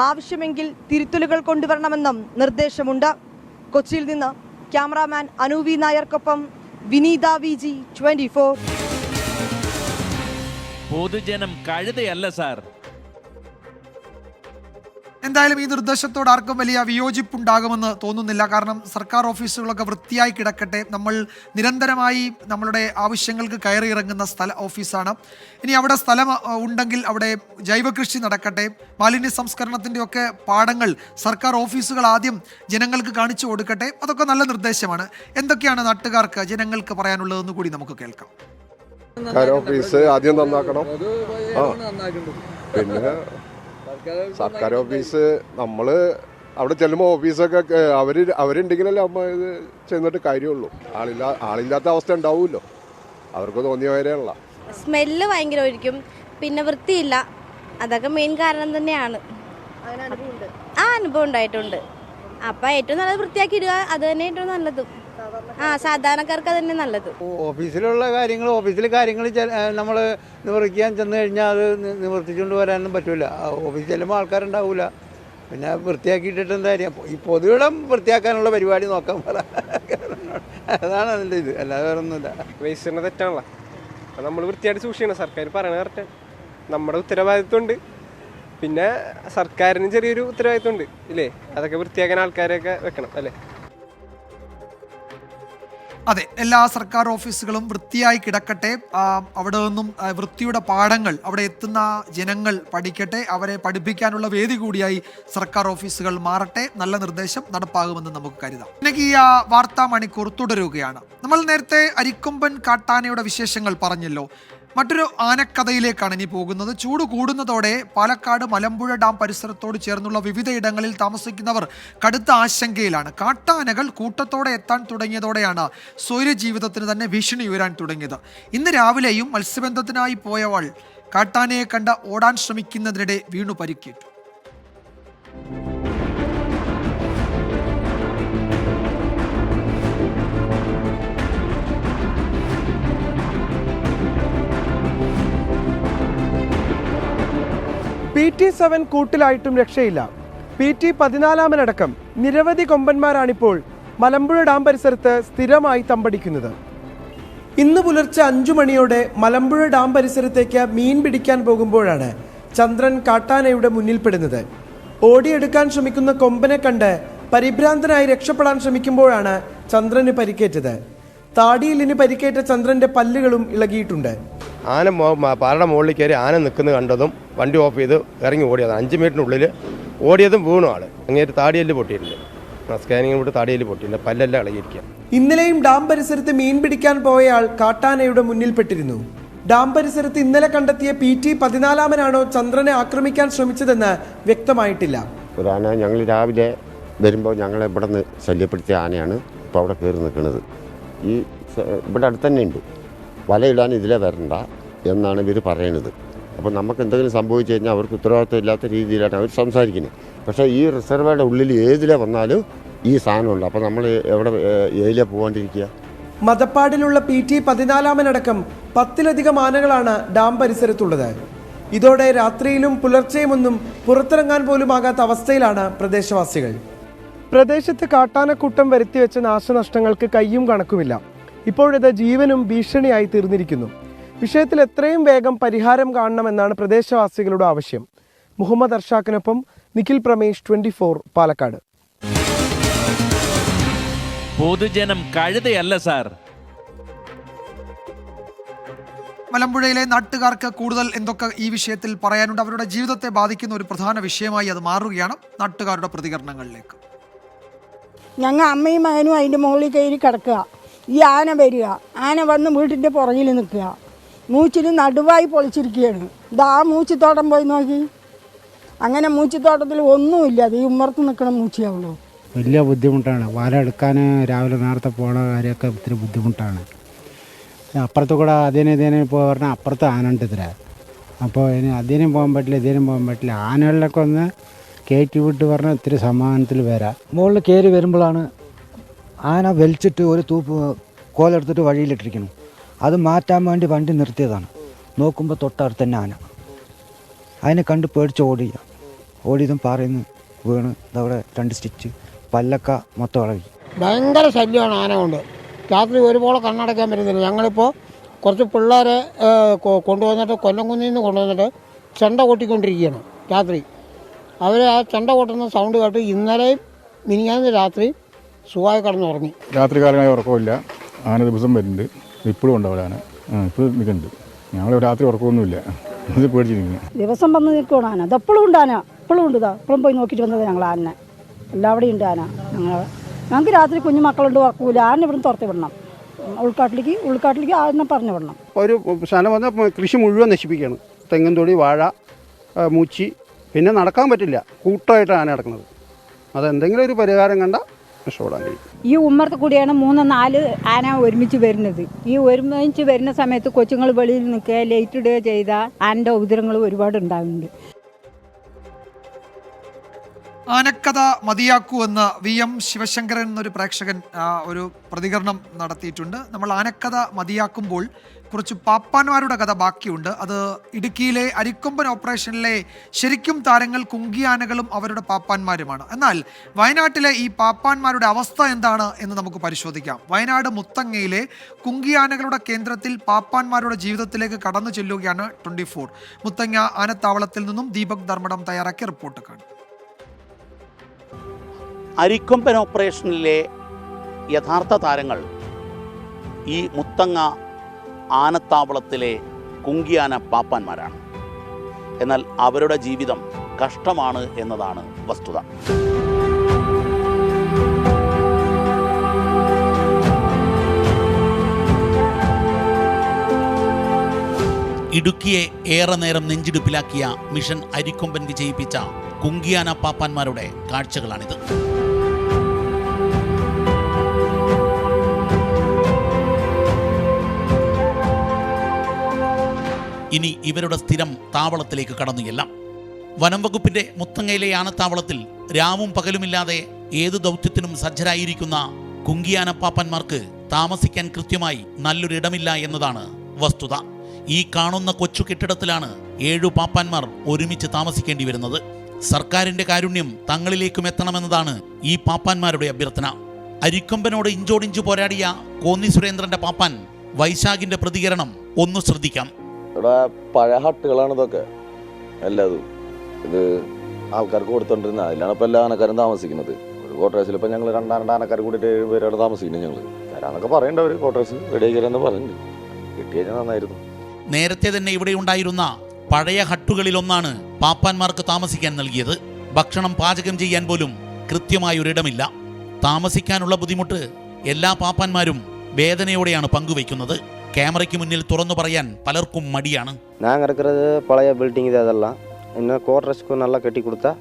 ആവശ്യമെങ്കിൽ തിരുത്തലുകൾ കൊണ്ടുവരണമെന്നും നിർദ്ദേശമുണ്ട്. കൊച്ചിയിൽ നിന്ന് ക്യാമറാമാൻ അനൂവി നായർക്കൊപ്പം വിനീത VG 24. പൊതുജനം കഴുതയല്ല സാർ. എന്തായാലും ഈ നിർദ്ദേശത്തോട് ആർക്കും വലിയ വിയോജിപ്പുണ്ടാകുമെന്ന് തോന്നുന്നില്ല. കാരണം സർക്കാർ ഓഫീസുകളൊക്കെ വൃത്തിയായി കിടക്കട്ടെ. നമ്മൾ നിരന്തരമായി നമ്മളുടെ ആവശ്യങ്ങൾക്ക് കയറി ഇറങ്ങുന്ന ഓഫീസാണ്. ഇനി അവിടെ സ്ഥലം ഉണ്ടെങ്കിൽ അവിടെ ജൈവ കൃഷി നടക്കട്ടെ. മാലിന്യ സംസ്കരണത്തിൻ്റെ ഒക്കെ പാഠങ്ങൾ സർക്കാർ ഓഫീസുകൾ ആദ്യം ജനങ്ങൾക്ക് കാണിച്ചു കൊടുക്കട്ടെ. അതൊക്കെ നല്ല നിർദ്ദേശമാണ്. എന്തൊക്കെയാണ് നാട്ടുകാർക്ക്, ജനങ്ങൾക്ക് പറയാനുള്ളതെന്ന് കൂടി നമുക്ക് കേൾക്കാം. സർക്കാർ ഓഫീസ് ആദ്യം നന്നാക്കണം. പിന്നെ സർക്കാർ ഓഫീസ് നമ്മൾ അവിടെ ചെല്ലുമ്പോൾ ഓഫീസൊക്കെ അവരുണ്ടെങ്കിലല്ലേ അമ്മ ഇത് ചെന്നിട്ട് കാര്യമുള്ളൂ. ആളില്ലാത്ത അവസ്ഥ ഉണ്ടാവുമല്ലോ. അവർക്ക് തോന്നിയ വരെയുള്ള സ്മെല്ല് ഭയങ്കരമായിരിക്കും, പിന്നെ വൃത്തിയില്ല. അതൊക്കെ മെയിൻ കാരണം തന്നെയാണ്. ആ അനുഭവം ഉണ്ടായിട്ടുണ്ട്. അപ്പം ഏറ്റവും നല്ലത് വൃത്തിയാക്കി ഇടുക, അത് തന്നെ ഏറ്റവും നല്ലത്. സാധാരണക്കാർക്ക് അത് തന്നെ നല്ലത്. ഓഫീസിലുള്ള ഓഫീസിലെ കാര്യങ്ങൾ നമ്മൾ നിവർത്തിക്കാൻ ചെന്ന് കഴിഞ്ഞാൽ അത് നിവർത്തിച്ചുകൊണ്ട് വരാനൊന്നും പറ്റില്ല. ഓഫീസിൽ ചെല്ലുമ്പോൾ ആൾക്കാരുണ്ടാവില്ല. പിന്നെ വൃത്തിയാക്കിയിട്ടിട്ട് എന്താ കാര്യം? ഈ പൊതുവിടം വൃത്തിയാക്കാനുള്ള പരിപാടി നോക്കാൻ പറ. അതാണ് അതിൻ്റെ ഇത്, അല്ലാതെ വേറെ ഒന്നുമില്ല. വേസ്റ്റ് തെറ്റാണല്ലോ. അപ്പം നമ്മൾ വൃത്തിയായിട്ട് സൂക്ഷിക്കണം. സർക്കാർ പറയണ കറക്റ്റ്. നമ്മുടെ ഉത്തരവാദിത്വമുണ്ട്. പിന്നെ സർക്കാരിന് ചെറിയൊരു ഉത്തരവാദിത്വമുണ്ട് ഇല്ലേ? അതൊക്കെ വൃത്തിയാക്കാൻ ആൾക്കാരെയൊക്കെ വെക്കണം അല്ലേ? അതെ, എല്ലാ സർക്കാർ ഓഫീസുകളും വൃത്തിയായി കിടക്കട്ടെ. അവിടെ നിന്നും വൃത്തിയുടെ പാഠങ്ങൾ അവിടെ എത്തുന്ന ജനങ്ങൾ പഠിക്കട്ടെ. അവരെ പഠിപ്പിക്കാനുള്ള വേദി കൂടിയായി സർക്കാർ ഓഫീസുകൾ മാറട്ടെ. നല്ല നിർദ്ദേശം നടപ്പാകുമെന്ന് നമുക്ക് കരുതാം. ഇന്നേക്ക് ഈ വാർത്താ മണിക്കൂർ തുടരുകയാണ്. നമ്മൾ നേരത്തെ അരിക്കൊമ്പൻ കാട്ടാനയുടെ വിശേഷങ്ങൾ പറഞ്ഞല്ലോ. മറ്റൊരു ആനക്കഥയിലേക്കാണ് ഇനി പോകുന്നത്. ചൂട് കൂടുന്നതോടെ പാലക്കാട് മലമ്പുഴ ഡാം പരിസരത്തോട് ചേർന്നുള്ള വിവിധ ഇടങ്ങളിൽ താമസിക്കുന്നവർ കടുത്ത ആശങ്കയിലാണ്. കാട്ടാനകൾ കൂട്ടത്തോടെ എത്താൻ തുടങ്ങിയതോടെയാണ് സ്വൈരജീവിതത്തിന് തന്നെ ഭീഷണി ഉയരാൻ തുടങ്ങിയത്. ഇന്ന് രാവിലെയും മത്സ്യബന്ധനത്തിനായി പോയവൾ കാട്ടാനയെ കണ്ട് ഓടാൻ ശ്രമിക്കുന്നതിനിടെ വീണു പരിക്കേറ്റു. PT-7 കൂട്ടിലായിട്ടും രക്ഷയില്ല. PT-14 നിരവധി കൊമ്പന്മാരാണിപ്പോൾ മലമ്പുഴ ഡാം പരിസരത്ത് സ്ഥിരമായി തമ്പടിക്കുന്നത്. ഇന്ന് പുലർച്ചെ 5 മണിയോടെ മലമ്പുഴ ഡാം പരിസരത്തേക്ക് മീൻ പിടിക്കാൻ പോകുമ്പോഴാണ് ചന്ദ്രൻ കാട്ടാനയുടെ മുന്നിൽപ്പെടുന്നത്. ഓടിയെടുക്കാൻ ശ്രമിക്കുന്ന കൊമ്പനെ കണ്ട് പരിഭ്രാന്തനായി രക്ഷപ്പെടാൻ ശ്രമിക്കുമ്പോഴാണ് ചന്ദ്രന് പരിക്കേറ്റത്. താടിയിലിന് പരിക്കേറ്റ ചന്ദ്രന്റെ പല്ലുകളും ഇളകിയിട്ടുണ്ട്. ആന പാറയുടെ മുകളിൽ കയറി ആന നിൽക്കുന്നത് കണ്ടതും വണ്ടി ഓഫ് ചെയ്ത് ഇറങ്ങി ഓടിയതാണ്. 5 മീറ്ററിനുള്ളിൽ ഓടിയതും വീണു ആള്. അങ്ങേറ്റ് താടിയെല്ല് പൊട്ടിയിട്ടുണ്ട്. സ്കാനിങ് കൂടി താടിയെല്ല് പൊട്ടിയിട്ടുണ്ട്. പല്ലെല്ലാം ഇളകിയിരിക്കുക. ഇന്നലെയും ഡാം പരിസരത്ത് മീൻ പിടിക്കാൻ പോയയാൾ കാട്ടാനയുടെ മുന്നിൽപ്പെട്ടിരുന്നു. ഡാം പരിസരത്ത് ഇന്നലെ കണ്ടെത്തിയ PT 14 ചന്ദ്രനെ ആക്രമിക്കാൻ ശ്രമിച്ചതെന്ന് വ്യക്തമായിട്ടില്ല. ഒരു ആന ഞങ്ങൾ രാവിലെ വരുമ്പോൾ ഞങ്ങളെ ഇവിടെ നിന്ന് ശല്യപ്പെടുത്തിയ ആനയാണ് ഇപ്പോൾ അവിടെ കയറി നിൽക്കുന്നത്. ഈ ഇവിടെ അടുത്ത് തന്നെ ഉണ്ട്. വലയിടാൻ ഇതിലെ വരണ്ട എന്നാണ് ഇവർ പറയുന്നത്. അപ്പോൾ നമുക്ക് എന്തെങ്കിലും സംഭവിച്ചു കഴിഞ്ഞാൽ അവർക്ക് ഉത്തരവാദിത്വം ഇല്ലാത്ത രീതിയിലാണ് അവർ സംസാരിക്കുന്നത്. പക്ഷേ ഈ റിസർവേയുടെ ഉള്ളിൽ ഏതിലെ വന്നാലും ഈ സാധനമുണ്ട്. അപ്പോൾ നമ്മൾ എവിടെ ഏതിലെ പോകാണ്ടിരിക്കുക? മതപ്പാടിലുള്ള PT 14 10-ലധികം ആനകളാണ് ഡാം പരിസരത്തുള്ളത്. ഇതോടെ രാത്രിയിലും പുലർച്ചെയുമൊന്നും പുറത്തിറങ്ങാൻ പോലും ആകാത്ത അവസ്ഥയിലാണ് പ്രദേശവാസികൾ. പ്രദേശത്ത് കാട്ടാനക്കൂട്ടം വരുത്തിവെച്ച നാശനഷ്ടങ്ങൾക്ക് കയ്യും കണക്കുമില്ല. ഇപ്പോഴിത് ജീവനും ഭീഷണിയായി തീർന്നിരിക്കുന്നു. വിഷയത്തിൽ എത്രയും വേഗം പരിഹാരം കാണണമെന്നാണ് പ്രദേശവാസികളുടെ ആവശ്യം. മുഹമ്മദ് അർഷാഖിനൊപ്പം നിഖിൽ പ്രമേഷ്, 24 പാലക്കാട്. പൊതുജനം കഴുതയല്ല സാർ. മലമ്പുഴയിലെ നാട്ടുകാർക്ക് കൂടുതൽ എന്തൊക്കെ ഈ വിഷയത്തിൽ പറയാനുണ്ട്. അവരുടെ ജീവിതത്തെ ബാധിക്കുന്ന ഒരു പ്രധാന വിഷയമായി അത് മാറുകയാണ്. നാട്ടുകാരുടെ പ്രതികരണങ്ങളിലേക്ക്. ഞങ്ങൾ അമ്മയും മകനും അതിൻ്റെ മുകളിൽ കയറി കിടക്കുക. ഈ ആന വരിക, ആന വന്ന് വീട്ടിൻ്റെ പുറകിൽ നിൽക്കുക. മൂച്ചിന് നടുവായി പൊളിച്ചിരിക്കുകയാണ്. ഇതാ മൂച്ചിത്തോട്ടം പോയി നോക്കി. അങ്ങനെ മൂച്ചിത്തോട്ടത്തിൽ ഒന്നുമില്ല. അത് ഈ ഉമ്മർത്ത് നിൽക്കണ മൂച്ചിയാവുള്ളൂ. വലിയ ബുദ്ധിമുട്ടാണ്. വല എടുക്കാൻ രാവിലെ നേരത്തെ പോണ കാര്യമൊക്കെ ഒത്തിരി ബുദ്ധിമുട്ടാണ്. അപ്പുറത്ത് കൂടെ അതിനെ ഇപ്പോൾ പറഞ്ഞാൽ അപ്പുറത്ത് ആന ഉണ്ട് ഇതിൽ. അപ്പോൾ ഇനി അതിനും പോകാൻ പറ്റില്ല, ഇതിനും പോകാൻ പറ്റില്ല. ആനകളിലൊക്കെ ഒന്ന് കയറ്റി വിട്ട് പറഞ്ഞാൽ ഇത്തിരി സമാധാനത്തിൽ വരാം. മുകളിൽ കയറി വരുമ്പോഴാണ് ആന വലിച്ചിട്ട് ഒരു തൂപ്പ് കോലെടുത്തിട്ട് വഴിയിലിട്ടിരിക്കണം. അത് മാറ്റാൻ വേണ്ടി വണ്ടി നിർത്തിയതാണ്. നോക്കുമ്പോൾ തൊട്ടടുത്ത് തന്നെ ആന. അതിനെ കണ്ട് പേടിച്ച് ഓടിയതും പാറയിന്ന് വീണ് ഇതവിടെ 2 സ്റ്റിച്ച്, പല്ലക്ക മൊത്തം ഇളകി. ഭയങ്കര ശല്യമാണ് ആന കൊണ്ട്. രാത്രി ഒരുപോലെ കണ്ണടയ്ക്കാൻ പറ്റുന്നില്ല. ഞങ്ങളിപ്പോൾ കുറച്ച് പിള്ളേരെ കൊണ്ടുവന്നിട്ട് കൊല്ലംകുന്നിൽ നിന്ന് കൊണ്ടുവന്നിട്ട് ചെണ്ട കൊട്ടിക്കൊണ്ടിരിക്കുകയാണ് രാത്രി. അവർ ആ ചെണ്ട കൊട്ടുന്ന സൗണ്ട് കേട്ട് ഇന്നലെയും മിനിഞ്ഞാന്ന് രാത്രി സുഖമായി കിടന്നുറങ്ങി. രാത്രി കാലമായി ഉറക്കമില്ല. ആന ദിവസം വരുന്നുണ്ട്. ഇപ്പോഴും ഉണ്ടാവില്ല ആന. ഇപ്പോഴും നിൽക്കുന്നുണ്ട്. ഞങ്ങൾ രാത്രി ഉറക്കമൊന്നുമില്ല. ഇത് പേടിച്ചിരിക്കുന്നു. ദിവസം വന്ന് നിൽക്കുകയാണ് ആന. അതെപ്പോഴും ഉണ്ട് ആന. ഇപ്പോഴും ഉണ്ട്. ഇപ്പോഴും പോയി നോക്കിയിട്ട് വന്നത് ഞങ്ങൾ ആന. എല്ലാവിടെയും ഉണ്ട് ആന. ഞങ്ങൾക്ക് രാത്രി കുഞ്ഞു മക്കളുണ്ട്, ഉറക്കൂല. ആന ഇവിടുന്ന് തുറത്തി വിടണം. ഉൾക്കാട്ടിലേക്ക് ആന പറഞ്ഞു വിടണം. ഒരു സ്ഥലം വന്ന് കൃഷി മുഴുവൻ നശിപ്പിക്കുകയാണ്. തെങ്ങും തൊടി, വാഴ, മൂച്ചി. പിന്നെ നടക്കാൻ പറ്റില്ല. കൂട്ടമായിട്ടാണ് ആന നടക്കുന്നത്. അതെന്തെങ്കിലും ഒരു പരിഹാരം കണ്ട രക്ഷപ്പെടാൻ കഴിയും. ഈ ഉമ്മർത്ത് കൂടിയാണ് 3-4 ആന ഒരുമിച്ച് വരുന്നത്. ഈ ഒരുമിച്ച് വരുന്ന സമയത്ത് കൊച്ചുങ്ങൾ വെളിയിൽ നിൽക്കുക, ലൈറ്റ് ഇടുകയോ ചെയ്താൽ ആനൻ്റെ ഉപദ്രവങ്ങൾ ഒരുപാട് ഉണ്ടാകുന്നുണ്ട്. ആനക്കഥ മതിയാക്കൂ എന്ന് VM ശിവശങ്കരൻ എന്നൊരു പ്രേക്ഷകൻ ഒരു പ്രതികരണം നടത്തിയിട്ടുണ്ട്. നമ്മൾ ആനക്കഥ മതിയാക്കുമ്പോൾ കുറച്ച് പാപ്പാന്മാരുടെ കഥ ബാക്കിയുണ്ട്. അത് ഇടുക്കിയിലെ അരിക്കൊമ്പൻ ഓപ്പറേഷനിലെ ശരിക്കും താരങ്ങൾ കുങ്കിയാനകളും അവരുടെ പാപ്പാന്മാരുമാണ്. എന്നാൽ വയനാട്ടിലെ ഈ പാപ്പാന്മാരുടെ അവസ്ഥ എന്താണ് എന്ന് നമുക്ക് പരിശോധിക്കാം. വയനാട് മുത്തങ്ങയിലെ കുങ്കിയാനകളുടെ കേന്ദ്രത്തിൽ പാപ്പാന്മാരുടെ ജീവിതത്തിലേക്ക് കടന്നു ചെല്ലുകയാണ് 24. മുത്തങ്ങ ആനത്താവളത്തിൽ നിന്നും ദീപക് ധർമ്മടം തയ്യാറാക്കിയ റിപ്പോർട്ട് കാണും. അരിക്കൊമ്പൻ ഓപ്പറേഷനിലെ യഥാർത്ഥ താരങ്ങൾ ഈ മുത്തങ്ങ ആനത്താവളത്തിലെ കുങ്കിയാന പാപ്പാന്മാരാണ്. എന്നാൽ അവരുടെ ജീവിതം കഷ്ടമാണ് എന്നതാണ് വസ്തുത. ഇടുക്കിയെ ഏറെ നേരം നെഞ്ചിടുപ്പിലാക്കിയ മിഷൻ അരിക്കൊമ്പൻ വിജയിപ്പിച്ച കുങ്കിയാന പാപ്പാന്മാരുടെ കാഴ്ചകളാണിത്. ഇനി ഇവരുടെ സ്ഥിരം താവളത്തിലേക്ക് കടന്നുചെല്ലാം. വനം വകുപ്പിന്റെ മുത്തങ്ങയിലെ ആനത്താവളത്തിൽ രാവും പകലുമില്ലാതെ ഏതു ദൗത്യത്തിനും സജ്ജരായിരിക്കുന്ന കുങ്കിയാന പാപ്പാന്മാർക്ക് താമസിക്കാൻ കൃത്യമായി നല്ലൊരിടമില്ല എന്നതാണ് വസ്തുത. ഈ കാണുന്ന കൊച്ചു കെട്ടിടത്തിലാണ് 7 പാപ്പാന്മാർ ഒരുമിച്ച് താമസിക്കേണ്ടി വരുന്നത്. സർക്കാരിന്റെ കാരുണ്യം തങ്ങളിലേക്കും എത്തണമെന്നതാണ് ഈ പാപ്പാന്മാരുടെ അഭ്യർത്ഥന. അരിക്കൊമ്പനോട് ഇഞ്ചോടിഞ്ചു പോരാടിയ കോന്നി സുരേന്ദ്രന്റെ പാപ്പാൻ വൈശാഖിന്റെ പ്രതികരണം ഒന്ന് ശ്രദ്ധിക്കാം. ഇവിടെ പഴയ ഹട്ടുകളാണ് ഇതൊക്കെ എല്ലാതും. ഇത് ആൾക്കാർക്ക് കൊടുത്തോണ്ടിരുന്ന അതിലാണ് ഇപ്പോൾ എല്ലാ ആനക്കാരും താമസിക്കുന്നത്. ഒരു ക്വാർട്ടേഴ്സിൽ ഇപ്പോൾ ഞങ്ങൾ 2 ആനക്കാർ കൂടിയിട്ട് 7 പേരാണ് താമസിക്കുന്നത്. ഞങ്ങൾ തരാന്നൊക്കെ പറയേണ്ടവർ ക്വാർട്ടേഴ്സ് റെഡിയാക്കിയാലെന്ന് പറഞ്ഞിട്ടുണ്ട്. കിട്ടിയാൽ നന്നായിരുന്നു. നേരത്തെ തന്നെ ഇവിടെ ഉണ്ടായിരുന്ന പഴയ ഹട്ടുകളിലൊന്നാണ് പാപ്പാന്മാർക്ക് താമസിക്കാൻ നൽകിയത്. ഭക്ഷണം പാചകം ചെയ്യാൻ പോലും കൃത്യമായൊരിടമില്ല. താമസിക്കാനുള്ള ബുദ്ധിമുട്ട് എല്ലാ പാപ്പാന്മാരും വേദനയോടെയാണ് പങ്കുവയ്ക്കുന്നത്. ക്യാമറയ്ക്ക് മുന്നിൽ തുറന്നു പറയാൻ പലർക്കും മടിയാണ്. நாங்கள் இருக்கிறது பழைய பில்டிங் இது அதெல்லாம் இன்னும் குவார்டர்ஸ்க்கு நல்லா கட்டி கொடுத்தா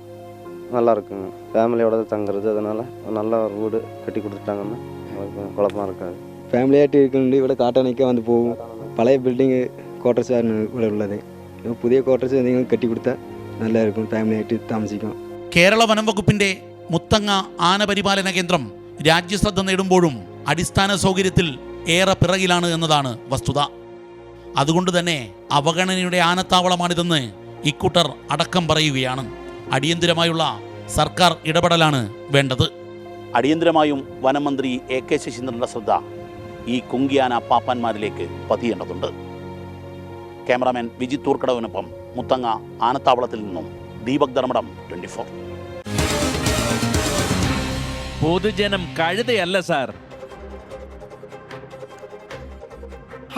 நல்லா இருக்குங்க. ஃபேமிலியோட தங்குறது, அதனால நல்ல ஒரு வீடு கட்டி கொடுத்துட்டாங்கன்னா குழப்பமாக இருக்காது. ഫാമിലിയായിട്ട് ഇരിക്കുന്നുണ്ട്. ഇവിടെ കാട്ടാനൊക്കെ വന്ന് പോകും. പഴയ ബിൽഡിങ് ക്വാർട്ടേഴ്സാണ് ഇവിടെ ഉള്ളത്. പുതിയ ക്വാർട്ടേഴ്സ് എന്തെങ്കിലും കെട്ടിക്കൊടുത്താൽ നല്ലതായിരിക്കും. ഫാമിലിയായിട്ട് താമസിക്കാം. കേരള വനം വകുപ്പിന്റെ മുത്തങ്ങ ആന പരിപാലന കേന്ദ്രം രാജ്യശ്രദ്ധ നേടുമ്പോഴും അടിസ്ഥാന സൗകര്യത്തിൽ ഏറെ പിറകിലാണ് എന്നതാണ് വസ്തുത. അതുകൊണ്ട് തന്നെ അവഗണനയുടെ ആനത്താവളമാണിതെന്ന് ഇക്കൂട്ടർ അടക്കം പറയുകയാണ്. അടിയന്തിരമായുള്ള സർക്കാർ ഇടപെടലാണ് വേണ്ടത്. അടിയന്തിരമായും വനം മന്ത്രി AK ശശീന്ദ്രന്റെ ശ്രദ്ധ ഈ കുങ്കിയാന പാപ്പാന്മാരിലേക്ക് പതിയേണ്ടതുണ്ട്. ക്യാമറാമാൻ വിജിത് തൂർക്കടവിനൊപ്പം മുത്തങ്ങ ആനത്താവളത്തിൽ നിന്നും ദീപക് ധർമ്മടം 24. പൊതുജനം കഴുതയല്ല സാർ.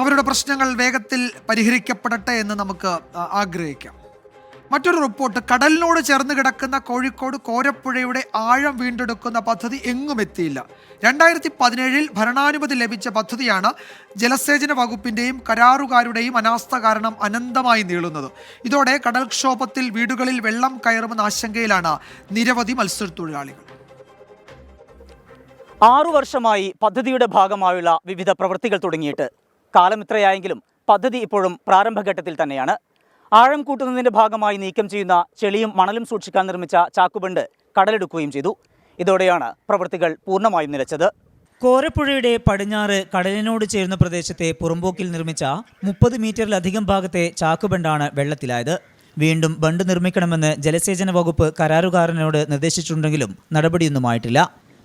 അവരുടെ പ്രശ്നങ്ങൾ വേഗത്തിൽ പരിഹരിക്കപ്പെടട്ടെ എന്ന് നമുക്ക് ആഗ്രഹിക്കാം. മറ്റൊരു റിപ്പോർട്ട്, കടലിനോട് ചേർന്ന് കിടക്കുന്ന കോഴിക്കോട് കോരപ്പുഴയുടെ ആഴം വീണ്ടെടുക്കുന്ന പദ്ധതി എങ്ങും എത്തിയില്ല. 2017 ഭരണാനുമതി ലഭിച്ച പദ്ധതിയാണ് ജലസേചന വകുപ്പിൻ്റെയും കരാറുകാരുടെയും അനാസ്ഥ കാരണം അനന്തമായി നീളുന്നത്. ഇതോടെ കടൽക്ഷോഭത്തിൽ വീടുകളിൽ വെള്ളം കയറുമെന്ന ആശങ്കയിലാണ് നിരവധി മത്സ്യത്തൊഴിലാളികൾ. 6 വർഷമായി പദ്ധതിയുടെ ഭാഗമായുള്ള വിവിധ പ്രവൃത്തികൾ തുടങ്ങിയിട്ട്. കാലം ഇത്രയായെങ്കിലും പദ്ധതി ഇപ്പോഴും പ്രാരംഭഘട്ടത്തിൽ തന്നെയാണ്. ആഴം കൂട്ടുന്നതിന്റെ ഭാഗമായി നീക്കം ചെയ്യുന്ന ചെളിയും മണലും സൂക്ഷിക്കാൻ നിർമ്മിച്ച ചാക്കുബണ്ട് കടലെടുക്കുകയും ചെയ്തു. ഇതോടെയാണ് പ്രവൃത്തികൾ പൂർണ്ണമായും നിലച്ചത്. കോരപ്പുഴയുടെ പടിഞ്ഞാറ് കടലിനോട് ചേർന്ന പ്രദേശത്തെ പുറമ്പോക്കിൽ നിർമ്മിച്ച 30 മീറ്ററിലധികം ഭാഗത്തെ ചാക്കുബണ്ടാണ് വെള്ളത്തിലായത്. വീണ്ടും ബണ്ട് നിർമ്മിക്കണമെന്ന് ജലസേചന വകുപ്പ് കരാറുകാരനോട് നിർദ്ദേശിച്ചിട്ടുണ്ടെങ്കിലും നടപടിയൊന്നുമായിട്ടില്ല.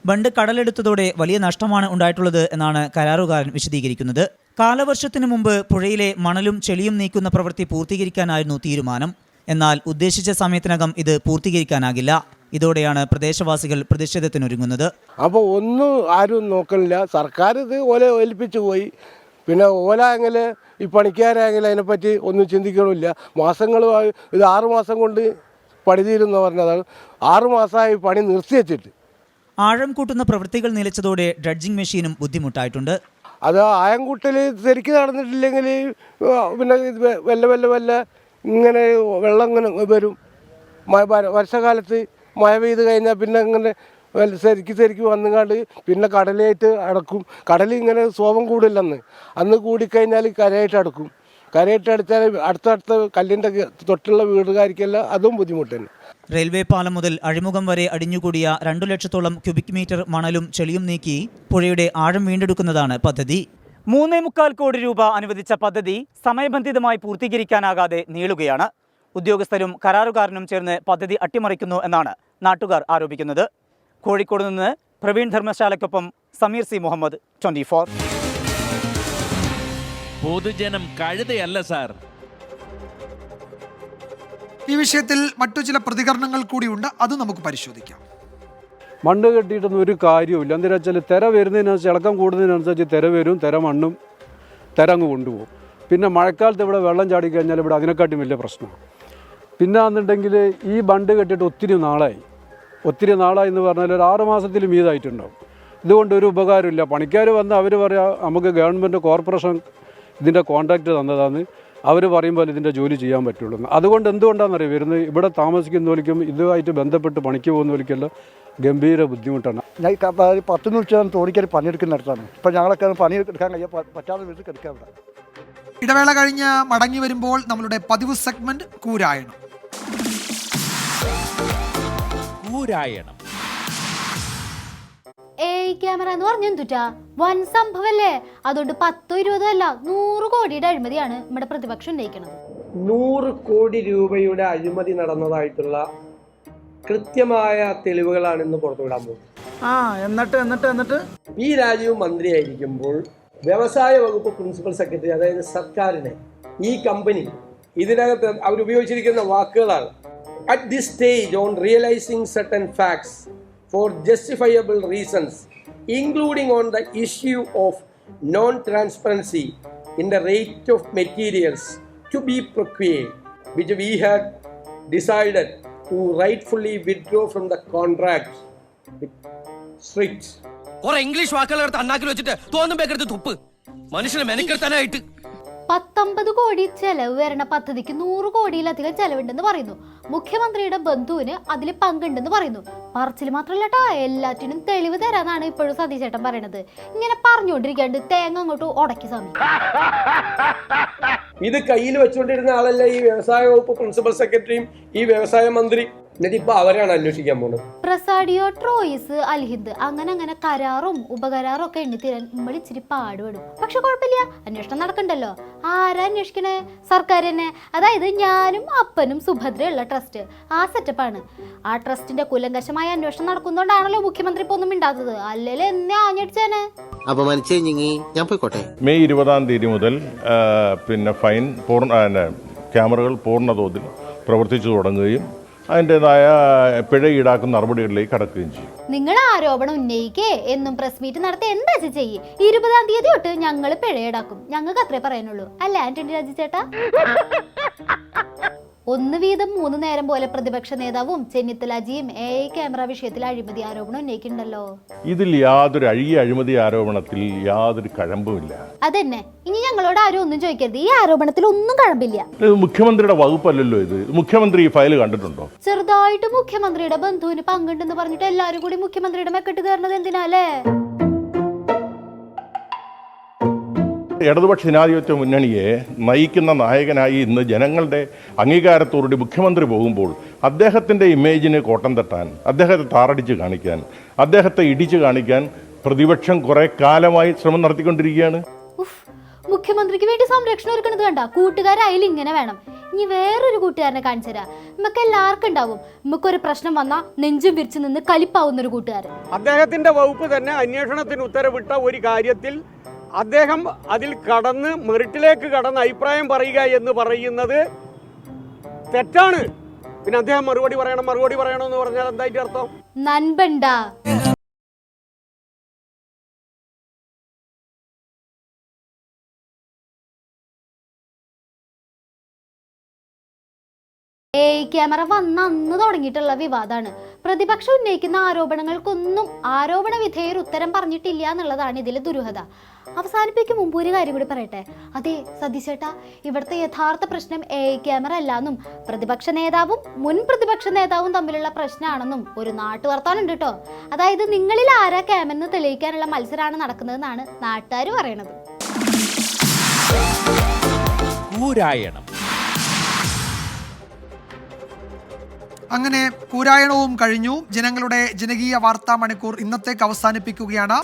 ബണ്ട് കടലെടുത്തതോടെ വലിയ നഷ്ടമാണ് ഉണ്ടായിട്ടുള്ളത് എന്നാണ് കരാറുകാരൻ വിശദീകരിക്കുന്നത്. കാലവർഷത്തിനു മുമ്പ് പുഴയിലെ മണലും ചെളിയും നീക്കുന്ന പ്രവൃത്തി പൂർത്തീകരിക്കാനായിരുന്നു തീരുമാനം. എന്നാൽ ഉദ്ദേശിച്ച സമയത്തിനകം ഇത് പൂർത്തീകരിക്കാനാകില്ല. ഇതോടെയാണ് പ്രദേശവാസികൾ പ്രതിഷേധത്തിനൊരുങ്ങുന്നത്. അപ്പോൾ ഒന്നും ആരും നോക്കണില്ല. സർക്കാർ ഇത് ഓല ഏൽപ്പിച്ചു പോയി. പിന്നെ ഓല എങ്കിൽ ഈ പണിക്കാരെങ്കിൽ അതിനെപ്പറ്റി ഒന്നും ചിന്തിക്കണമില്ല. മാസങ്ങളുമായി ഇത് 6 മാസം കൊണ്ട് പണി തീരുമെന്ന് പറഞ്ഞതാണ്. 6 മാസമായി പണി നിർത്തി വെച്ചിട്ട്. ആഴം കൂട്ടുന്ന പ്രവൃത്തികൾ നിലച്ചതോടെ ഡ്രഡ്ജിംഗ് മെഷീനും ബുദ്ധിമുട്ടായിട്ടുണ്ട്. അത് ആയം കൂട്ടൽ ശരിക്ക് നടന്നിട്ടില്ലെങ്കിൽ പിന്നെ വല്ല ഇങ്ങനെ വെള്ളം ഇങ്ങനെ വരും. വർഷകാലത്ത് മഴ പെയ്ത് കഴിഞ്ഞാൽ പിന്നെ ഇങ്ങനെ ശരിക്ക് വന്നുകാണ്ട് പിന്നെ കടലായിട്ട് അടക്കും. കടൽ ഇങ്ങനെ സ്വഭാവം കൂടില്ലെന്ന് അന്ന് കൂടിക്കഴിഞ്ഞാൽ കരയായിട്ട് അടക്കും. കരയായിട്ട് അടച്ചാൽ അടുത്തടുത്ത കല്ലിൻ്റെ തൊട്ടുള്ള വീടുകാർക്കെല്ലാം അതും ബുദ്ധിമുട്ട് തന്നെ. റെയിൽവേ പാലം മുതൽ അഴിമുഖം വരെ അടിഞ്ഞുകൂടിയ 2 ലക്ഷത്തോളം ക്യൂബിക് മീറ്റർ മണലും ചെളിയും നീക്കി പുഴയുടെ ആഴം വീണ്ടെടുക്കുന്നതാണ് പദ്ധതി. 3.25 കോടി രൂപ അനുവദിച്ച പദ്ധതി സമയബന്ധിതമായി പൂർത്തീകരിക്കാനാകാതെ നീളുകയാണ്. ഉദ്യോഗസ്ഥരും കരാറുകാരനും ചേർന്ന് പദ്ധതി അട്ടിമറിക്കുന്നു എന്നാണ് നാട്ടുകാർ ആരോപിക്കുന്നത്. കോഴിക്കോട് നിന്ന് പ്രവീൺ ധർമ്മശാലയ്ക്കൊപ്പം സമീർ സി മുഹമ്മദ്, 24. പൊതുജനം കഴുതയല്ല സാർ. ഈ വിഷയത്തിൽ മറ്റു ചില പ്രതികരണങ്ങൾ കൂടിയുണ്ട്, അത് നമുക്ക് പരിശോധിക്കാം. മണ്ണ് കെട്ടിയിട്ടൊന്നും ഒരു കാര്യവുമില്ല. എന്താ വെച്ചാൽ തിര വരുന്നതിനനുസരിച്ച് ഇളക്കം കൂടുന്നതിനനുസരിച്ച് തിര വരും, തിര മണ്ണും തിര അങ്ങ് കൊണ്ടുപോകും. പിന്നെ മഴക്കാലത്ത് ഇവിടെ വെള്ളം ചാടിക്കഴിഞ്ഞാൽ ഇവിടെ അതിനെക്കാട്ടും വലിയ പ്രശ്നമാണ്. പിന്നെ എന്നുണ്ടെങ്കിൽ ഈ ബണ്ട് കെട്ടിയിട്ട് ഒത്തിരി നാളായി എന്ന് പറഞ്ഞാൽ ഒരു 6 മാസത്തിൽ മീതായിട്ടുണ്ടാവും. ഇതുകൊണ്ട് ഒരു ഉപകാരമില്ല. പണിക്കാർ വന്ന് അവർ പറയാം നമുക്ക് ഗവൺമെൻറ് കോർപ്പറേഷൻ ഇതിൻ്റെ കോൺട്രാക്റ്റ് തന്നതാണ്, അവർ പറയുമ്പോൾ ഇതിൻ്റെ ജോലി ചെയ്യാൻ പറ്റുള്ളൂ. അതുകൊണ്ട് എന്തുകൊണ്ടാണെന്നറിയാം വരുന്നത് ഇവിടെ താമസിക്കുന്നവർക്കും ഇതുമായിട്ട് ബന്ധപ്പെട്ട് പണിക്ക് പോകുന്നവർക്കെല്ലാം ഗംഭീര ബുദ്ധിമുട്ടാണ്. ഞാൻ 10 നിമിഷം തോണിക്കാർ പണിയെടുക്കുന്നിടത്താണ്. ഇപ്പം ഞങ്ങളൊക്കെ പണിയെടുക്കാൻ പറ്റാതെ വീട്ടിൽ കിടക്കാൻ ഇവിടെ. ഇടവേള കഴിഞ്ഞ് മടങ്ങി വരുമ്പോൾ നമ്മളുടെ പതിവ് സെഗ്മെന്റ് കൂരായണം. ക്യാമറ എന്ന് പറഞ്ഞ എന്തുറ്റാ വൻ സംഭവല്ലേ. അതുകൊണ്ട് 10-20 അല്ല 100 കോടിയുടെ അഴിമതിയാണ് നമ്മുടെ പ്രതിപക്ഷം ഉന്നയിക്കുന്നത്. 100 കോടി രൂപയുടെ അഴിമതി നടന്നതായിട്ടുള്ള കൃത്യമായ തെളിവുകളാണ് ഇന്ന് പുറത്തുവിടാൻ പോകുന്നത്. എന്നിട്ട് ഈ രാജീവ് മന്ത്രിയായിരിക്കുമ്പോൾ വ്യവസായ വകുപ്പ് പ്രിൻസിപ്പൽ സെക്രട്ടറി, അതായത് സർക്കാരിനെ ഈ കമ്പനി ഇതിനകത്ത് അവരുപയോഗിച്ചിരിക്കുന്ന വാക്കുകളാണ് at this stage on realising certain facts for justifiable reasons, including on the issue of non-transparency in the rate of materials to be procured, which we had decided to rightfully withdraw from the contract with strict. Or English വാക്കുകൾ എടുത്ത് അണ്ണാക്കിൽ വെച്ചിട്ട് തോന്നുമ്പോ എടുത്ത് തുപ്പ്. മനുഷ്യനെ മെനക്കെടുത്താനായിട്ട്. 19 കോടി ചെലവ് വരണ പദ്ധതിക്ക് 100 കോടിയിലധികം ചെലവുണ്ടെന്ന് പറയുന്നു. മുഖ്യമന്ത്രിയുടെ ബന്ധുവിന് അതിൽ പങ്കുണ്ടെന്ന് പറയുന്നു. പറച്ചിൽ മാത്രമല്ല കേട്ടോ, എല്ലാറ്റിനും തെളിവ് തരാന്നാണ് ഇപ്പോഴും സതീശേട്ടൻ പറയണത്. ഇങ്ങനെ പറഞ്ഞുകൊണ്ടിരിക്കാണ്ട് തേങ്ങ അങ്ങോട്ട് ഉടക്കി സമയം. ഇത് കയ്യിൽ വെച്ചുകൊണ്ടിരുന്ന ആളല്ല ഈ വ്യവസായ വകുപ്പ് പ്രിൻസിപ്പൽ സെക്രട്ടറിയും ഈ വ്യവസായ മന്ത്രി. എന്നിട്ടിപ്പോ അവരാണ് അന്വേഷിക്കാൻ പോകുന്നത്. പ്രസാഡിയോ ട്രോയിസ് അൽഹിന്ദ് അങ്ങനെ കരാറും ഉപകരാറും ഒക്കെ എണ്ണിത്തീരാൻ നമ്മൾ ഇച്ചിരി പാടുപെടും. പക്ഷെ കുഴപ്പമില്ല, അന്വേഷണം നടക്കണ്ടല്ലോ. ആരാ അന്വേഷിക്കണേ? സർക്കാർ തന്നെ. അതായത് ഞാനും അപ്പനും സുഭദ്രയുള്ള ട്രസ്റ്റ്, ആ സെറ്റപ്പാണ്. ആ ട്രസ്റ്റിന്റെ കൂലങ്കശമായ അന്വേഷണം നടക്കുന്നോണ്ടാണല്ലോ മുഖ്യമന്ത്രി ഇപ്പൊ ഒന്നും മിണ്ടാത്തത്. അല്ലെങ്കിൽ എന്നെ ആഞ്ഞടിച്ചേനെ. ഞാൻ പോയിക്കോട്ടെ. മെയ് 20-ാം തീയതി മുതൽ ഫൈൻ ക്യാമറകൾ പൂർണ്ണതോതിൽ പ്രവർത്തിച്ചു തുടങ്ങുകയും അതിൻ്റെതായ പിഴ ഈടാക്കുന്ന നടപടികളിലേക്ക് കടക്കുകയും ചെയ്യും. നിങ്ങൾ ആരോപണം ഉന്നയിക്കേ എന്നും പ്രസ് മീറ്റ് നടത്തി എന്താ ചെയ്യേ? 20-ാം തീയതി തൊട്ട് ഞങ്ങൾ പിഴ ഈടാക്കും. ഞങ്ങൾക്ക് അത്രേ പറയാനുള്ളൂ. അല്ല ആന്റണി രാജു ചേട്ടാ? ഒന്ന് വീതം 3 നേരം പോലെ പ്രതിപക്ഷ നേതാവും ചെന്നിത്തലാജിയും AI ക്യാമറ വിഷയത്തിൽ അഴിമതി ആരോപണം ഉന്നയിക്കുന്നുണ്ടല്ലോ. ഇതിൽ യാതൊരു അഴിമതി ആരോപണത്തിൽ യാതൊരു കഴമ്പുമില്ല. അതന്നെ, ഇനി ഞങ്ങളോട് ആരും ഒന്നും ചോദിക്കരുത്. ഈ ആരോപണത്തിൽ ഒന്നും കഴമ്പില്ല. മുഖ്യമന്ത്രിയുടെ വകുപ്പല്ലല്ലോ ഇത്. മുഖ്യമന്ത്രി ഈ ഫയൽ കണ്ടിട്ടുണ്ടോ? ചെറുതായിട്ട് മുഖ്യമന്ത്രിയുടെ ബന്ധുവിന് പങ്കുണ്ടെന്ന് പറഞ്ഞിട്ട് എല്ലാരും കൂടി മുഖ്യമന്ത്രിയുടെ മെക്കെട്ട് കയറുന്നത് എന്തിനാലേ? ഇടതുപക്ഷ ജനാധിപത്യ മുന്നണിയെ നയിക്കുന്ന നായകനായി ഇന്ന് ജനങ്ങളുടെ അംഗീകാരത്തോടുകൂടി മുഖ്യമന്ത്രി പോകുമ്പോൾ അദ്ദേഹത്തിൻ്റെ ഇമേജിന് കോട്ടം തട്ടാൻ, അദ്ദേഹത്തെ താറടിച്ച് കാണിക്കാൻ, അദ്ദേഹത്തെ ഇടിച്ചു കാണിക്കാൻ പ്രതിപക്ഷം കുറെ കാലമായി ശ്രമം നടത്തിക്കൊണ്ടിരിക്കുകയാണ്. മുഖ്യമന്ത്രിക്ക് വേണ്ടി സംരക്ഷണം ഒരുക്കണത് കണ്ട കൂട്ടുകാരായാലും ഇങ്ങനെ വേണം. ഇനി വേറൊരു കൂട്ടുകാരനെ കാണിച്ചു തരാം. നമുക്ക് എല്ലാവർക്കും ഉണ്ടാവും. നമുക്കൊരു പ്രശ്നം വന്നാൽ നെഞ്ചും വിരിച്ചു നിന്ന് കലിപ്പാവുന്ന ഒരു കൂട്ടുകാരൻ. അദ്ദേഹത്തിന്റെ വകുപ്പ് തന്നെ അന്വേഷണത്തിന് ഉത്തരവിട്ട ഒരു കാര്യത്തിൽ അദ്ദേഹം അതിൽ കടന്ന് മെറിറ്റിലേക്ക് കടന്ന് അഭിപ്രായം പറയുക എന്ന് പറയുന്നത് തെറ്റാണ്. പിന്നെ അദ്ദേഹം മറുപടി പറയണമെന്ന് പറഞ്ഞാൽ എന്തായിട്ട് അർത്ഥം? നൻപണ്ട ക്യാമറ വന്ന അന്ന് തുടങ്ങിയിട്ടുള്ള വിവാദമാണ്. പ്രതിപക്ഷം ഉന്നയിക്കുന്ന ആരോപണങ്ങൾക്കൊന്നും ആരോപണ വിധേയർ ഉത്തരം പറഞ്ഞിട്ടില്ല എന്നുള്ളതാണ് ഇതിലെ ദുരൂഹത. അവസാനിപ്പിക്കും മുമ്പ് ഒരു കാര്യം കൂടി പറയട്ടെ. അതെ സതീശേട്ടാ, ഇവിടുത്തെ യഥാർത്ഥ പ്രശ്നം AI ക്യാമറ അല്ലാന്നും പ്രതിപക്ഷ നേതാവും മുൻ പ്രതിപക്ഷ നേതാവും തമ്മിലുള്ള പ്രശ്നമാണെന്നും ഒരു നാട്ടുവർത്താനുണ്ട് കേട്ടോ. അതായത് നിങ്ങളിൽ ആരാ ക്യാമെന്ന് തെളിയിക്കാനുള്ള മത്സരമാണ് നടക്കുന്നതെന്നാണ് നാട്ടുകാർ പറയണത്. അങ്ങനെ കൂരായണവും കഴിഞ്ഞു. ജനങ്ങളുടെ ജനകീയ വാർത്താ മണിക്കൂർ ഇന്നത്തേക്ക് അവസാനിപ്പിക്കുകയാണ്.